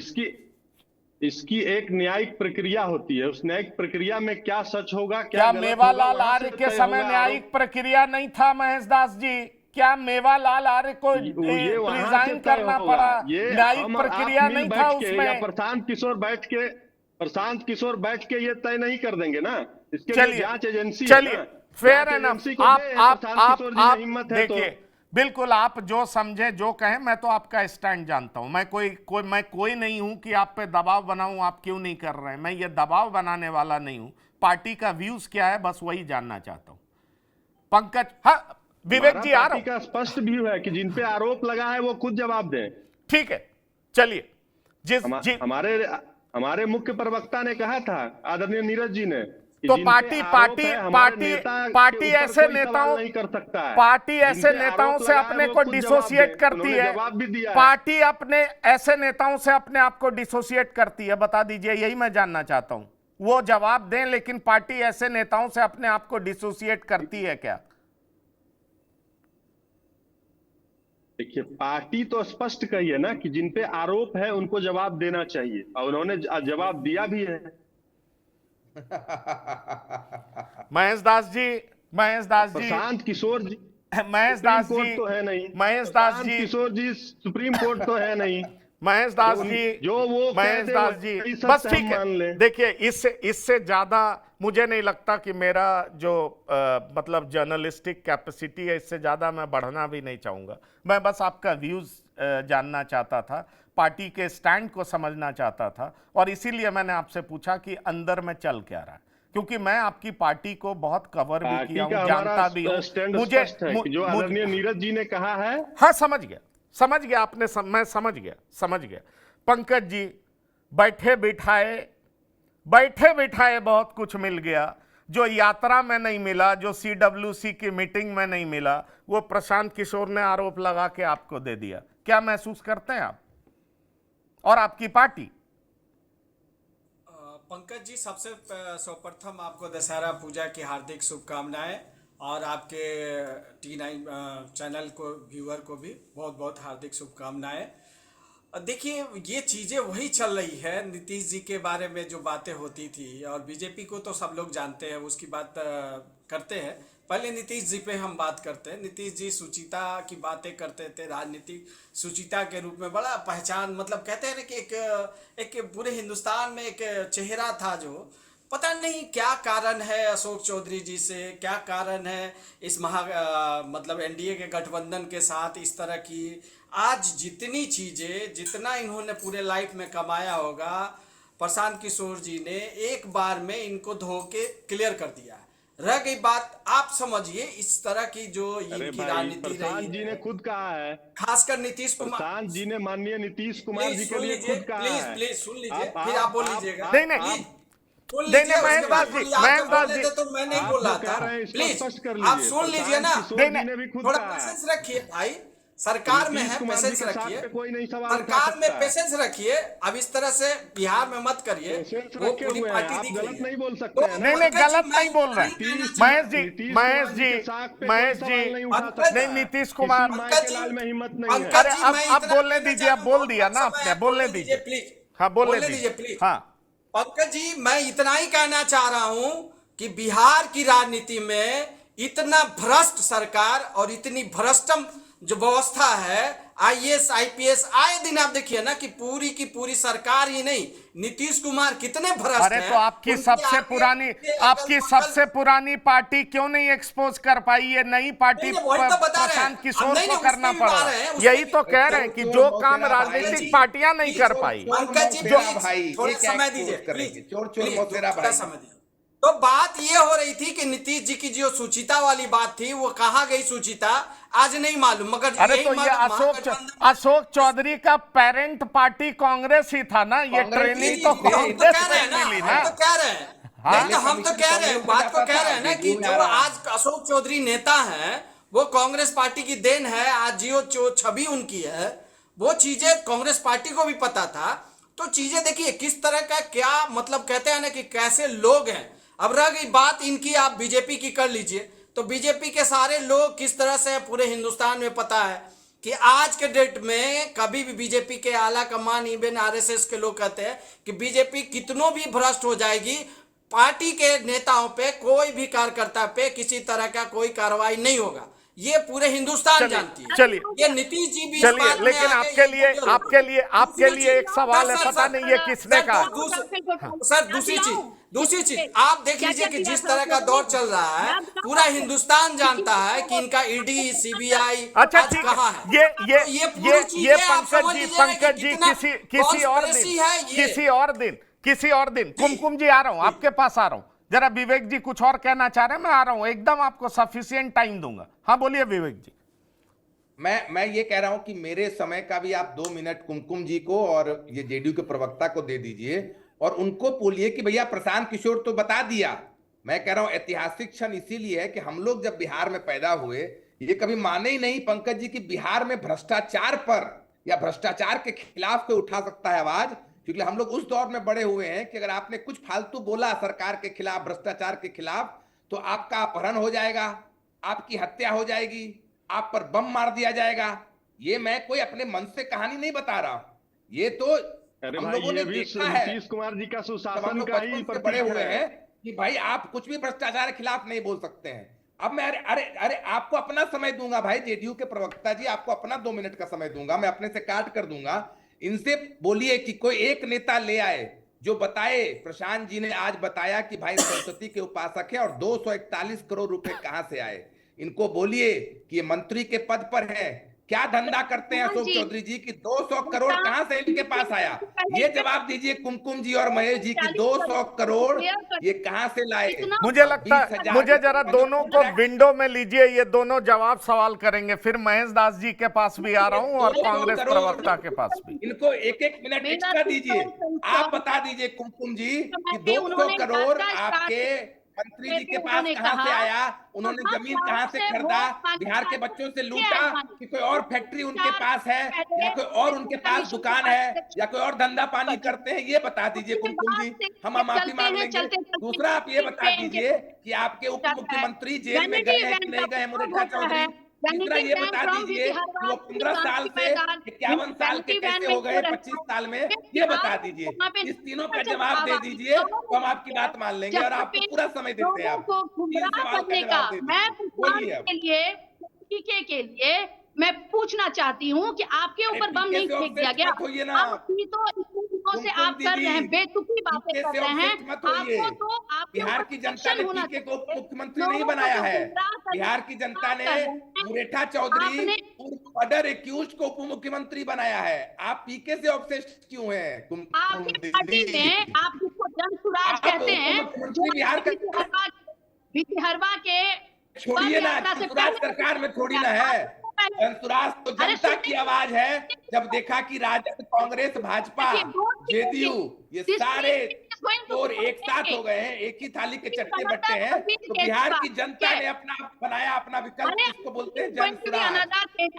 इसकी एक न्यायिक प्रक्रिया होती है, उस न्यायिक प्रक्रिया में क्या सच होगा, क्या मेवालाल आर्य के समय न्यायिक प्रक्रिया नहीं था? महेश दास जी, क्या मेवालाल आर्य को रिजाइन करना पड़ा? न्यायिक प्रक्रिया नहीं था उसमें? प्रशांत किशोर बैठ के ये तय नहीं कर देंगे ना। इसके लिए जांच एजेंसी, चलिए फेयर है ना। आप देखिए, देखिए, बिल्कुल आप जो समझे जो कहें, मैं तो आपका स्टैंड जानता हूं। मैं कोई नहीं हूं कि आप पे दबाव बनाऊं, आप क्यों नहीं कर रहे हैं। मैं ये दबाव बनाने वाला नहीं हूं। पार्टी का व्यूज क्या है बस वही जानना चाहता हूं। पंकज, हाँ विवेक जी, आ रहा हूं। का स्पष्ट व्यू है कि जिन पे आरोप लगा है वो खुद जवाब दें। ठीक है, चलिए। हमारे मुख्य प्रवक्ता ने कहा था आदरणीय नीरज जी ने, तो पार्टी ऐसे नेताओं नहीं कर सकता है। पार्टी ऐसे नेताओं से अपने को डिसोसिएट करती है। पार्टी अपने ऐसे नेताओं से अपने आप को डिसोसिएट करती है, बता दीजिए, यही मैं जानना चाहता हूं। वो जवाब दें, लेकिन पार्टी ऐसे नेताओं से अपने आप को डिसोसिएट करती है क्या? देखिए, पार्टी तो स्पष्ट कही है ना कि जिन पे आरोप है उनको जवाब देना चाहिए, और उन्होंने जवाब दिया भी है। महेश दास जी, महेश दास जी, प्रशांत किशोर जी महेश सुप्रीम दास कोर्ट जी, तो है नहीं। महेश दास प्रशांत जी, किशोर जी सुप्रीम कोर्ट तो है नहीं। महेश दास जी, जो वो महेश कहते दास जी, वही बस सत्य ठीक हम मान है। लें। देखिए, इससे ज्यादा मुझे नहीं लगता कि मेरा जो मतलब जर्नलिस्टिक कैपेसिटी है, इससे ज्यादा मैं बढ़ना भी नहीं चाहूंगा। मैं बस आपका व्यूज जानना चाहता था, पार्टी के स्टैंड को समझना चाहता था, और इसीलिए मैंने आपसे पूछा कि अंदर में चल क्या रहा है, क्योंकि मैं आपकी पार्टी को बहुत कवर भी पार्टी किया का हूं, हमारा जानता भी हूं। स्टैंड मुझे स्पष्ट है कि जो आदरणीय नीरज जी ने कहा है। हाँ, समझ गया, समझ गया आपने, मैं समझ गया, समझ गया। पंकज जी, बैठे बिठाए बहुत कुछ मिल गया। जो यात्रा में नहीं मिला, जो CWC की मीटिंग में नहीं मिला, वो प्रशांत किशोर ने आरोप लगा के आपको दे दिया। क्या महसूस करते हैं आप और आपकी पार्टी? पंकज जी, सबसे सर्वप्रथम आपको दशहरा पूजा की हार्दिक शुभकामनाएं, और आपके T9 चैनल को, व्यूअर को भी बहुत बहुत हार्दिक शुभकामनाएं। देखिए, ये चीज़ें वही चल रही है। नीतीश जी के बारे में जो बातें होती थी, और बीजेपी को तो सब लोग जानते हैं, उसकी बात करते हैं। पहले नीतीश जी पे हम बात करते हैं। नीतीश जी सुचिता की बातें करते थे, राजनीतिक सुचिता के रूप में बड़ा पहचान, मतलब कहते हैं ना कि एक पूरे हिंदुस्तान में एक चेहरा था। जो पता नहीं क्या कारण है अशोक चौधरी जी से, क्या कारण है इस मतलब एनडीए के गठबंधन के साथ इस तरह की आज जितनी चीज़ें, जितना इन्होंने पूरे लाइफ में कमाया होगा, प्रशांत किशोर जी ने एक बार में इनको धो के क्लियर कर दिया। रह गई बात, आप समझिए इस तरह की जो इनकी राजनीति रही प्रशांत जी है, ने खुद कहा है, खासकर नीतीश कुमार। प्रशांत जी ने माननीय नीतीश कुमार जी के लिए खुद कहा प्लीज है। प्लीज सुन लीजिए, फिर आप बोल लीजिएगा। नहीं, नहीं, प्लीज सुन नहीं, लीजिए, महेश उसके बाद दास जी, बोलिए। आप महेश जब दास बोल रहे जी, थे तो मैं नहीं आप बोल रहा जो कह रहे हैं था। इसको प्लीज स्पष्ट कर आप लीजिए। सुन लीजिए ना, प्रशांत किशोर नहीं, जी ने भी खुद थोड़ा कहा है। पेशेंस रखिए भाई, सरकार में नीतीश है, कुमार जी पेशेंस के साथ रखिए। पे कोई नहीं सवाल उठा सरकार में सकता है। पेशेंस रखिए। अब इस तरह से बिहार में मत करिए, पेशेंस वो रखे पूरी हुए हैं, पार्टी आप दिख गलत रही है। नहीं बोल सकते तो हैं ना। नहीं, नहीं, पंकज जी, गलत मैं नहीं बोल रहे यही कहना हैं। चाहता हूं। महेश जी, नीतीश महेश कुमार जी, के साथ पे महेश कोई सवाल जी, नहीं उठा पंकज सकता नहीं, है। नीतीश किसी कुमार, माई पंकज के जी, लाल में हिम्मत नहीं है। पंकज अरे जी, अब मैं अब इतना बोलने कहना दीजिए, अब चाहता हूं। बोल दिया ना थोड़ा सा आपने, मैं बोलने दीजिए। प्लीज। हाँ, बोलने बोलने दीजिए दीजिए। प्लीज। हाँ, पंकज जी, मैं इतना ही कहना चाह रहा हूं कि बिहार की राजनीति में इतना भ्रष्ट सरकार और इतनी भ्रष्टम जो व्यवस्था है, IAS IPS, आए दिन आप देखिए ना कि पूरी की पूरी सरकार ही नहीं, नीतीश कुमार कितने भ्रष्ट अरे हैं। तो आपकी उनके सबसे आगे पुरानी, उनके आपकी अगल-बगल- सबसे पुरानी पार्टी क्यों नहीं एक्सपोज कर पाई? ये नई पार्टी नहीं, वही तो बता रहे हैं। प्रशांत अब किशोर नहीं, को नहीं, करना उसमें भी आ पड़ेगा। रहे हैं, उसमें यही भी- तो कह रहे हैं कि जो काम राजनीतिक पार्टियां नहीं कर पाई। पंकज जी, जो प्लीज, भाई थोड़ा ये क्या समय एक्सपोज दीजिए, करेंगे? प्लीज, चोर प्लीज, मौसेरा थोड़ा भाई। समय दीजिए। तो बात ये हो रही थी कि नीतीश जी की जो सुचिता वाली बात थी, वो कहाँ गई सुचिता आज नहीं मालूम, मगर अरे यही तो ये मालूम अशोक चौधरी का पेरेंट पार्टी कांग्रेस ही था ना, ये कांग्रेस ट्रेनिंग ही तो थी, हम तो कांग्रेस कह रहे हैं में ना, मिली हम ना। तो कह रहे हैं, नहीं तो हम तो कह रहे हैं, बात को कह रहे हैं ना कि जो आज अशोक चौधरी नेता हैं, वो कांग्रेस पार्टी की देन है। आज जो छवि उनकी है, वो चीजें कांग्रेस पार्टी को भी पता था। तो चीजें देखिए किस तरह का, क्या मतलब कहते हैं ना कि कैसे लोग हैं। अब रह गई बात इनकी, आप बीजेपी की कर लीजिए, तो बीजेपी के सारे लोग किस तरह से पूरे हिंदुस्तान में पता है कि आज के डेट में कभी भी बीजेपी के आला कमान, इवन आरएसएस के लोग कहते हैं कि बीजेपी कितनों भी भ्रष्ट हो जाएगी, पार्टी के नेताओं पे, कोई भी कार्यकर्ता पे किसी तरह का कोई कार्रवाई नहीं होगा। ये पूरे हिंदुस्तान जानती है। चलिए, ये नीतीश जी भी इस चलिए, बात में लेकिन आगे आपके ये लिए बोल रहे हैं। आपके लिए एक सवाल है, सर, पता सर, नहीं ये किसने सर, कहा। सर, दूसरी चीज आप देख लीजिए कि जिस तरह का दौर चल रहा है, पूरा हिंदुस्तान जानता है कि इनका ईडी CBI अच्छा, आज ठीक कहाँ है, है। ये पूरी चीजें आप समझ लीजिएगा कि पंकज जी, कितना किसी और दिन, conspiracy है ये। किसी और दिन कुमकुम जी आ रहा हूं, आपके पास आ रहा हूं। जरा विवेक जी कुछ और कहना चाह रहे हैं, मैं आ रहा हूं, एकदम आपको सफिशिएंट टाइम दूंगा। हाँ, बोलिए विवेक जी। मैं ये कह रहा हूं कि मेरे समय का भी आप 2 मिनट कुमकुम जी को और ये जेडीयू के प्रवक्ता को दे दीजिए और उनको बोलिए कि भैया प्रशांत किशोर तो बता दिया। मैं कह रहा हूं ऐतिहासिक क्षण इसीलिए है कि हम लोग जब बिहार में पैदा हुए, ये कभी माने ही नहीं पंकज जी कि बिहार में भ्रष्टाचार पर या भ्रष्टाचार के खिलाफ कोई उठा सकता है आवाज, क्योंकि हम लोग उस दौर में बड़े हुए हैं कि अगर आपने कुछ फालतू बोला सरकार के खिलाफ, भ्रष्टाचार के खिलाफ, तो आपका अपहरण हो जाएगा, आपकी हत्या हो जाएगी, आप पर बम मार दिया जाएगा। ये मैं कोई अपने मन से कहानी नहीं बता रहा हूं, ये तो अरे हम भाई, लोगों ने ये भी देखा है। नीतीश कुमार जी का जब हम सुशासन लोग का ही बचपन से बड़े प्रतीक हुए है। हैं कि भाई आप कुछ भी भ्रष्टाचार के खिलाफ नहीं बोल सकते हैं। अब मैं अरे अरे अरे आपको अपना समय दूंगा भाई, जेडीयू के प्रवक्ता जी, आपको अपना 2 मिनट का समय दूंगा, मैं अपने से काट कर दूंगा। इनसे बोलिए कि कोई एक नेता ले आए जो बताए। प्रशांत जी ने आज बताया कि भाई सरस्वती के उपासक है और 241 करोड़ रुपए कहां से आए। इनको बोलिए कि ये मंत्री के पद पर है, क्या धंधा करते हैं अशोक चौधरी जी की 200 करोड़ कहां से इनके पास आया? ये जवाब दीजिए कुमकुम जी और महेश जी की 200 करोड़ ये कहाँ से लाए? मुझे लगता है, 20,000 मुझे जरा दोनों को विंडो में लीजिए, ये दोनों जवाब सवाल करेंगे, फिर महेश दास जी के पास भी आ रहा हूं और 200 कांग्रेस करोड़ प्रवक्ता के पास भी। इनको एक एक मिनट एक्स्ट्रा दीजिए। आप बता दीजिए कुमकुम जी कि 200 करोड़ आपके मंत्री जी के पास कहां से आया? उन्होंने जमीन कहां से खरीदा? बिहार के बच्चों से लूटा कि कोई और फैक्ट्री उनके पास है या कोई और उनके पास दुकान है या कोई और धंधा पानी करते हैं? ये बता दीजिए कुमकुम जी, हम माफी मांग लेंगे। दूसरा आप ये बता दीजिए कि आपके उप मुख्यमंत्री जेल में गए हैं कि नहीं गए मुरेठा चौधरी? तीसरा ये बता दीजिए कि वो 15 साल से 51 साल के कैसे हो गए 25 साल में? ये बता दीजिए। इस तीनों का जवाब दे दीजिए तो हम आपकी बात मान लेंगे और आपको पूरा समय देते हैं। आप 3 सवाल का जवाब दे दीजिए, बोलिए अब। के लिए मैं पूछना चाहती हूँ कि आपके ऊपर बम नहीं फेंक दिया गया? मत होइए ना। अब भी तो इतने दिनों से आप कर रहे हैं, बेतुकी बातें कर रहे हैं। आपको तो आपके बिहार ऊपर की जनता ने एक्शन होना पीके को उप चाहिए। मुख्यमंत्री नहीं लोगों को बनाया तो है। गुमराह करने बिहार की जनता ने कर रहे हैं। मुरेठा चौधरी आपने मर्डर एक्यूज को उप मुख्यमंत्री बनाया है। आप पीके से ऑब्सेस्ड क्यों हैं? आपकी पार्टी में आप जिसको जनसुराज आप कहते हैं, मुख्यमंत्री बिहार का हरवा के छोड़िए ना, जनसुराज सरकार में थोड़ी ना है। जनसुराज तो जनता की आवाज है। जब देखा कि राजद, कांग्रेस, भाजपा, जेडीयू ये सारे और एक साथ हो गए हैं, एक ही थाली के चट्टे बट्टे हैं, तो बिहार की जनता ने अपना बनाया अपना विकल्प, इसको बोलते हैं जनसुराज।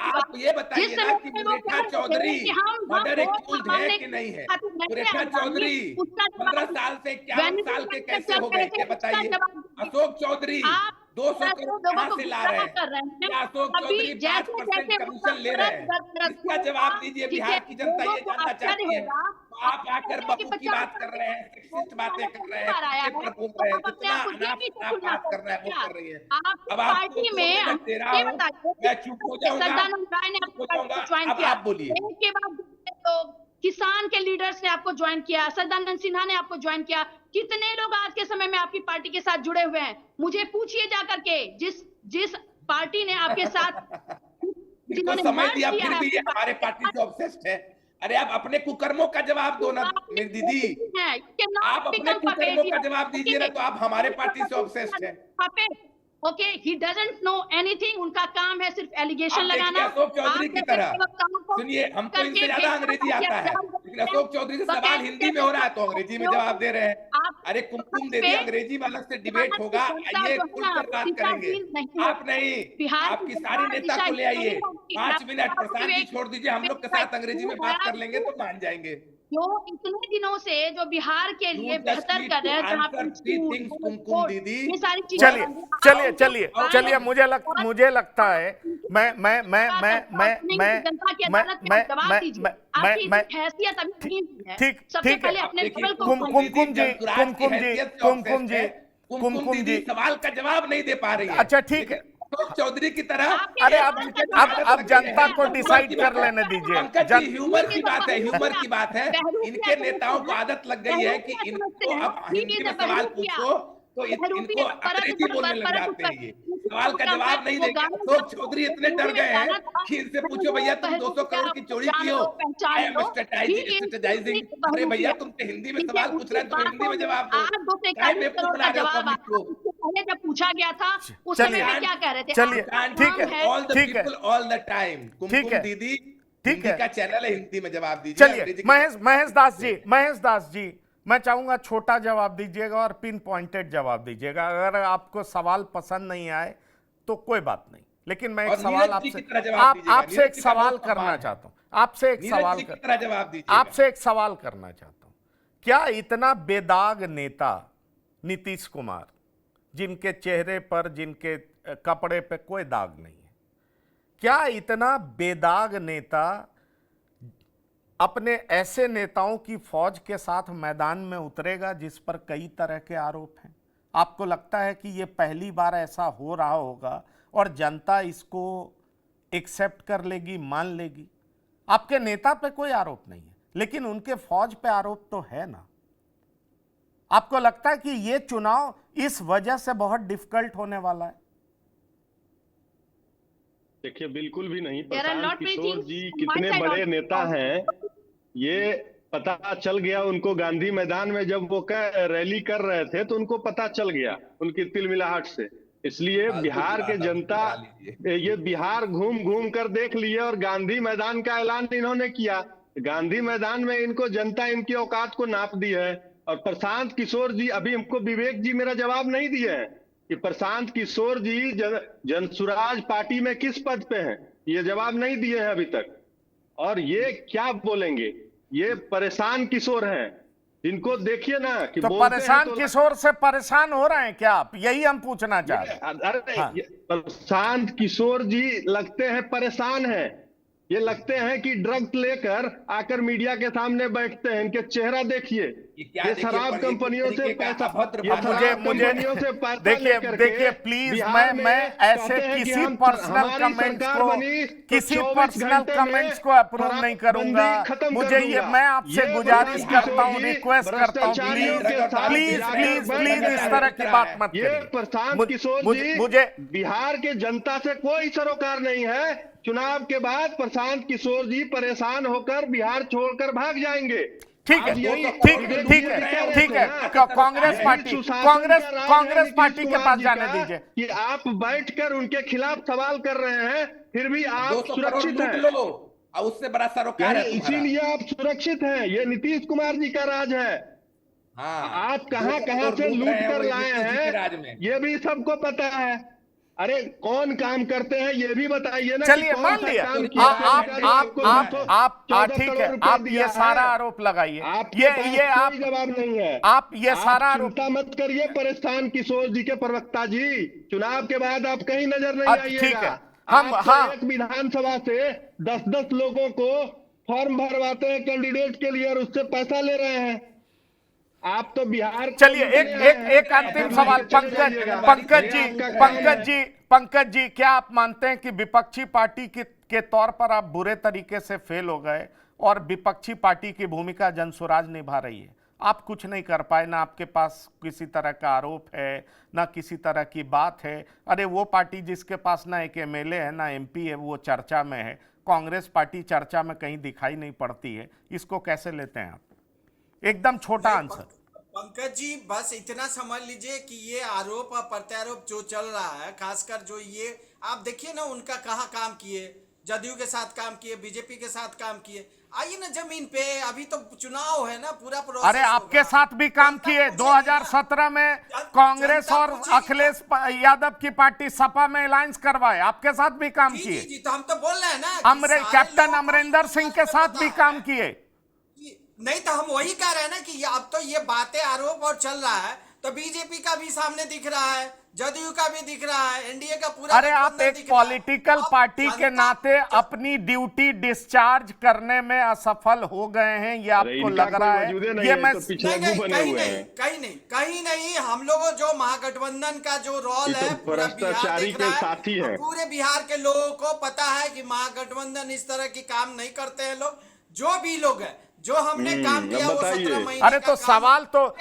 आप ये बताइए ना कि मुरेठा चौधरी मर्डर एक्यूज्ड है कि नहीं है? मुरेठा चौधरी 15 साल से 51 साल के कैसे हो गए, ये बताइए। अशोक चौधरी 200 करोड़ कहां से ला रहे हैं? क्या अशोक चौधरी 5% कमीशन ले रहे हैं? इसका जवाब दीजिए। बिहार की जनता ये जानना चाहती है। तो आप आकर बपू की बात कर रहे हैं, सेक्सिस्ट बातें कर रहे हैं, बोल रहे हैं, जितना अनाप बात कर रहे हैं वो कर रही है। अब आपको 2 मिनट दे रहा हूं, मैं चुप हो जाऊंगा। अब आप बोलिए। किसान के लीडर्स ने आपको ज्वाइन किया, सदानंद सिन्हा ने आपको ज्वाइन किया। कितने लोग आज के समय में आपकी पार्टी के साथ जुड़े हुए हैं? मुझे पूछिए जाकर के, जिस पार्टी ने आपके साथ जिन्होंने समय दिया फिर भी ये हमारे पार्टी से ऑब्सेस्ड है। अरे आप अपने कुकर्मों का जवाब दो ना मेरी दीदी, आप अपने कुकर्मों का जवाब दीजिए ना, तो आप हमारे पार्टी से ऑब्सेस्ड है। Okay, he doesn't know anything. उनका काम है सिर्फ एलिगेशन लगाना। अशोक चौधरी की तरह सुनिए, हमको इनसे ज्यादा अंग्रेजी आता है, लेकिन अशोक चौधरी से सवाल हिंदी में हो रहा है तो अंग्रेजी में जवाब दे रहे हैं। अरे कुमकुम दीदी, अंग्रेजी में अलग से डिबेट होगा, आइए खुलकर बात करेंगे। आप नहीं, आपकी सारी नेता को ले आइए। 5 मिनट प्रशांत जी छोड़ दीजिए, हम लोग के साथ अंग्रेजी में बात कर लेंगे तो मान जाएंगे। जो इतने दिनों से जो बिहार के लिए बेहतर कर रहे हैं, जहाँ कुमकुम दीदी, ये सारी चीजें। चलिए मुझे लगता है कुमकुम जी सवाल का जवाब नहीं दे पा रही है। अच्छा ठीक है, चौधरी की तरह। अरे अब जनता को डिसाइड कर लेने दीजिए। ह्यूमर की बात है, ह्यूमर की बात है। इनके नेताओं को आदत लग गई है कि इनको अब हिंदी में सवाल पूछो तो इनको अंग्रेजी बोलने लग जाते हैं। ये सवाल का जवाब नहीं देंगे। अशोक चौधरी इतने डर गए हैं कि इनसे पूछो, भैया तुम 200 करोड़ की चोरी की हो? स्ट्रेटेजाइजिंग। अरे भैया तुमसे हिंदी में सवाल पूछ रहे हैं तो हिंदी में जवाब दो। पहले जब पूछा गया था उस समय में क्या कह रहे थे? चलिए ठीक है, ठीक है, ऑल द टाइम। कुमकुम दीदी ठीक है, का चैनल है, हिंदी में जवाब दीजिए। चलिए महेश दास जी, मैं चाहूंगा छोटा जवाब दीजिएगा और पिन पॉइंटेड जवाब दीजिएगा। अगर आपको सवाल पसंद नहीं आए तो कोई बात नहीं, लेकिन मैं एक सवाल आपसे एक सवाल करना चाहता हूं। आपसे एक सवाल करना चाहता हूं। क्या इतना बेदाग नेता नीतीश कुमार, जिनके चेहरे पर, जिनके कपड़े पे कोई दाग नहीं है, क्या इतना बेदाग नेता अपने ऐसे नेताओं की फौज के साथ मैदान में उतरेगा जिस पर कई तरह के आरोप हैं? आपको लगता है कि यह पहली बार ऐसा हो रहा होगा और जनता इसको एक्सेप्ट कर लेगी, मान लेगी? आपके नेता पे कोई आरोप नहीं है, लेकिन उनके फौज पे आरोप तो है ना। आपको लगता है कि यह चुनाव इस वजह से बहुत डिफिकल्ट होने वाला है? देखिए, बिल्कुल भी नहीं। There are Prashant not many Kishore things ji on कितने my side बड़े also. नेता हैं, ये पता चल गया उनको। गांधी मैदान में जब वो रैली कर रहे थे तो उनको पता चल गया उनकी तिलमिलाहट से। इसलिए बिहार के जनता ये बिहार घूम घूम कर देख लिए और गांधी मैदान का ऐलान इन्होंने किया। गांधी मैदान में इनको जनता इनकी औकात को नाप दी है। और प्रशांत किशोर जी, अभी हमको विवेक जी मेरा जवाब नहीं दिए हैं कि प्रशांत किशोर जी जनसुराज पार्टी में किस पद पे हैं, ये जवाब नहीं दिए हैं अभी तक। और ये क्या बोलेंगे? ये परेशान किशोर हैं, इनको देखिए ना कि तो बोलते परेशान हैं तो किशोर से परेशान हो रहे हैं क्या आप? यही हम पूछना चाह रहे हैं। अरे हाँ। प्रशांत किशोर जी लगते हैं परेशान हैं। ये लगते हैं कि ड्रग्स लेकर आकर मीडिया के सामने बैठते हैं। इनके चेहरा देखिए, ये शराब कंपनियों से पैसा, देखिए प्लीज, मैं ऐसे किसी पर्सनल कमेंट्स को अप्रूव नहीं करूंगा। मुझे ये, मैं आपसे गुजारिश करता हूँ, रिक्वेस्ट करता हूँ, प्लीज प्लीज प्लीज इस तरह की बात मत ये करिए। प्रशांत किशोर जी, मुझे बिहार के जनता से कोई सरोकार नहीं है। चुनाव के बाद प्रशांत किशोर जी परेशान होकर बिहार छोड़कर भाग जाएंगे। ठीक है, ठीक है। कांग्रेस पार्टी के पास जाने दीजिए कि आप बैठकर उनके खिलाफ सवाल कर रहे हैं, फिर भी आप सुरक्षित हैं। उससे बड़ा सरोकार है इसीलिए आप सुरक्षित हैं। ये नीतीश कुमार जी का राज है। हाँ, आप कहां से लूट कर लाए हैं, ये भी सबको पता है। अरे कौन काम करते हैं ये भी बताइए ना। चलिए, मान लिया आप ठीक है, आप ये सारा आरोप लगाइए, ये आप जवाब नहीं है। आप ये सारा आरोप, चिंता मत करिए परेशान किशोर जी के प्रवक्ता जी, चुनाव के बाद आप कहीं नजर नहीं आइएगा। ठीक है, हम एक विधानसभा से 10-10 लोगों को फॉर्म भरवाते हैं कैंडिडेट के लिए और उससे पैसा ले रहे हैं। आप तो बिहार, चलिए एक अंतिम सवाल, पंकज जी, क्या आप मानते हैं कि विपक्षी पार्टी के तौर पर आप बुरे तरीके से फेल हो गए और विपक्षी पार्टी की भूमिका जनसुराज निभा रही है? आप कुछ नहीं कर पाए, ना आपके पास किसी तरह का आरोप है, ना किसी तरह की बात है। अरे वो पार्टी जिसके पास ना एक एमएलए है ना एमपी है, वो चर्चा में है। कांग्रेस पार्टी चर्चा में कहीं दिखाई नहीं पड़ती है। इसको कैसे लेते हैं आप? एकदम छोटा आंसर। पंकज जी, बस इतना समझ लीजिए कि ये आरोप और प्रत्यारोप जो चल रहा है, खासकर जो ये आप देखिए ना, उनका कहाँ काम किए, जदयू के साथ काम किए, बीजेपी के साथ काम किए। आइए ना जमीन पे, अभी तो चुनाव है ना, पूरा प्रोसेस। अरे आपके साथ भी काम किए। 2017 में कांग्रेस और अखिलेश यादव की पार्टी सपा में अलायंस करवाए, आपके साथ भी काम किए। जी, तो हम तो बोल रहे हैं ना, कैप्टन अमरिंदर सिंह के साथ भी काम किए। नहीं तो हम वही कह रहे हैं ना कि अब तो ये बातें आरोप और चल रहा है, तो बीजेपी का भी सामने दिख रहा है, जदयू का भी दिख रहा है, एनडीए का पूरा। अरे आप एक पॉलिटिकल पार्टी के नाते अपनी ड्यूटी डिस्चार्ज करने में असफल हो गए हैं, ये आपको लग रहा है? ये मैं कहीं नहीं, हम लोगों जो महागठबंधन का जो रोल है पूरा बिहार देख रहा है। पूरे बिहार के लोगों को पता है कि महागठबंधन इस तरह की काम नहीं करते हैं। लोग जो भी लोग हैं, जो हमने काम किया वो 17 महीने। अरे तो सवाल तो नहीं,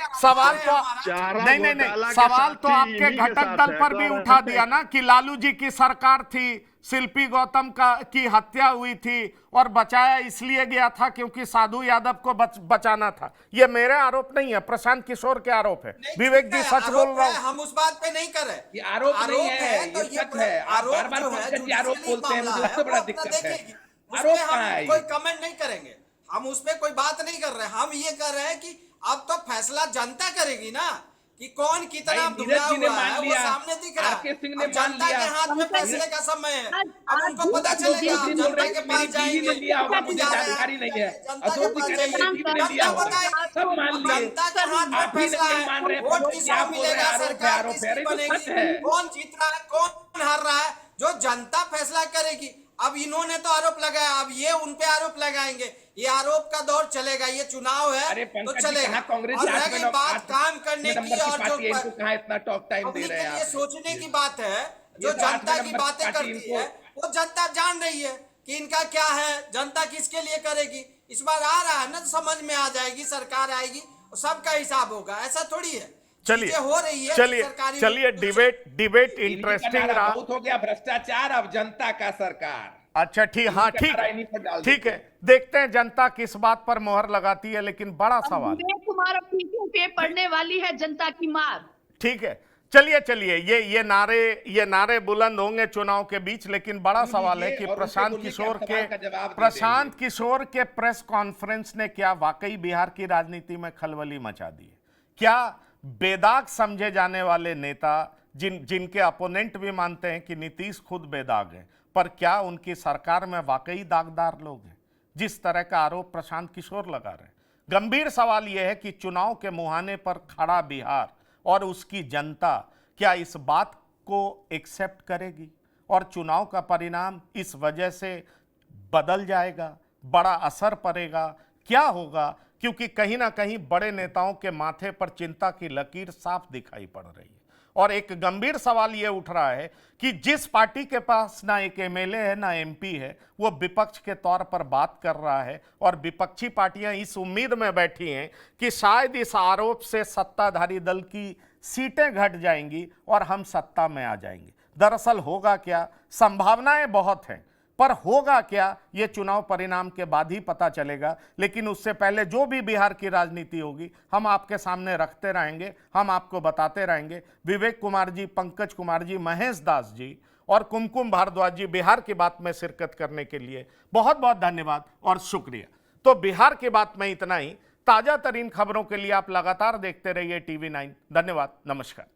सवाल तो आपके घटक दल पर भी उठा दिया ना कि लालू जी की सरकार थी, शिल्पी गौतम की हत्या हुई थी और बचाया इसलिए गया था क्योंकि साधु यादव को बचाना था। ये मेरे आरोप नहीं है, प्रशांत किशोर के आरोप है। विवेक जी सच बोल रहा हूँ, हम उस बात पे नहीं कर रहे। ये आरोप नहीं है, तो ये सच है। आप बार-बार आरोप बोलते हैं, मुझे सबसे बड़ा दिक्कत है। आरोप कहाँ है? कोई कमेंट नहीं करेंगे, हम उस पर कोई बात नहीं कर रहे। हम ये कर रहे हैं कि अब तो फैसला जनता करेगी ना कि कौन कितना धुला हुआ है, वो सामने दिख रहा है। जनता के हाथ में फैसले का समय है, अब उनको पता चलेगा। जनता के पास जाएंगे, मुझे जानकारी नहीं है। जनता के हाथ में फैसला है, वोट किसको मिलेगा, सरकार किसकी बनेगी, कौन जीत रहा है, कौन हार रहा है, जो जनता फैसला करेगी। अब इन्होंने तो आरोप लगाया, अब ये उन पे आरोप लगाएंगे, ये आरोप का दौर चलेगा, ये चुनाव है अरे तो पंकज जी, चलेगा। कहाँ कांग्रेस और की रह आठ गई में बात आठ काम करने नंबर की, और पार्टी है, जो इनको कहाँ इतना टॉक टाइम दे रहे हैं ये आप? सोचने की बात है, जो ये तो जनता आठवें की नंबर बातें पार्टी करती इनको- है वो जनता जान रही है कि इनका क्या है, जनता किसके लिए करेगी। इस बार आ रहा है ना, तो समझ में आ जाएगी, सरकार आएगी और सबका हिसाब होगा। ऐसा थोड़ी है, चलिए चीजें हो रही है चलिए सरकारी चलिए, रूप से। डिबेट इन्हीं का इंटरेस्टिंग नारा रहा। बहुत हो गया, भ्रष्टाचार, अब जनता का सरकार। अच्छा ठीक, हाँ इन्हीं का ठीक नारा है, इन्हीं पर डाल ठीक देते है, हैं। देखते हैं जनता किस बात पर मोहर लगाती है, लेकिन बड़ा अब सवाल। विवेक कुमार अपनी पे पड़ने वाली है जनता की मार। ठीक है, चलिए चलिए, ये नारे बुलंद होंगे चुनाव के बीच, लेकिन बड़ा सुन सवाल है लीजिए कि और उनसे प्रशांत बोलिए कि किशोर आप के सवाल का जवाब दे देंगे। प्रेस कॉन्फ्रेंस ने क्या वाकई बिहार की राजनीति में खलबली मचा दी है? क्या बेदाग समझे जाने वाले नेता, जिनके अपोनेंट भी मानते हैं कि नीतीश खुद बेदाग है, पर क्या उनकी सरकार में वाकई दागदार लोग हैं, जिस तरह का आरोप प्रशांत किशोर लगा रहे हैं? गंभीर सवाल यह है कि चुनाव के मुहाने पर खड़ा बिहार और उसकी जनता क्या इस बात को एक्सेप्ट करेगी, और चुनाव का परिणाम इस वजह से बदल जाएगा, बड़ा असर पड़ेगा, क्या होगा? क्योंकि कहीं ना कहीं बड़े नेताओं के माथे पर चिंता की लकीर साफ दिखाई पड़ रही है। और एक गंभीर सवाल यह उठ रहा है कि जिस पार्टी के पास ना एक एमएलए है ना एमपी है, वो विपक्ष के तौर पर बात कर रहा है, और विपक्षी पार्टियां इस उम्मीद में बैठी हैं कि शायद इस आरोप से सत्ताधारी दल की सीटें घट जाएंगी और हम सत्ता में आ जाएंगे। दरअसल होगा क्या? संभावनाएं बहुत हैं, पर होगा क्या ये चुनाव परिणाम के बाद ही पता चलेगा। लेकिन उससे पहले जो भी बिहार की राजनीति होगी हम आपके सामने रखते रहेंगे, हम आपको बताते रहेंगे। विवेक कुमार जी, पंकज कुमार जी, महेश दास जी और कुमकुम भारद्वाज जी, बिहार की बात में शिरकत करने के लिए बहुत बहुत धन्यवाद और शुक्रिया। तो बिहार की बात में इतना ही। ताजा तरीन खबरों के लिए आप लगातार देखते रहिए TV9। धन्यवाद, नमस्कार।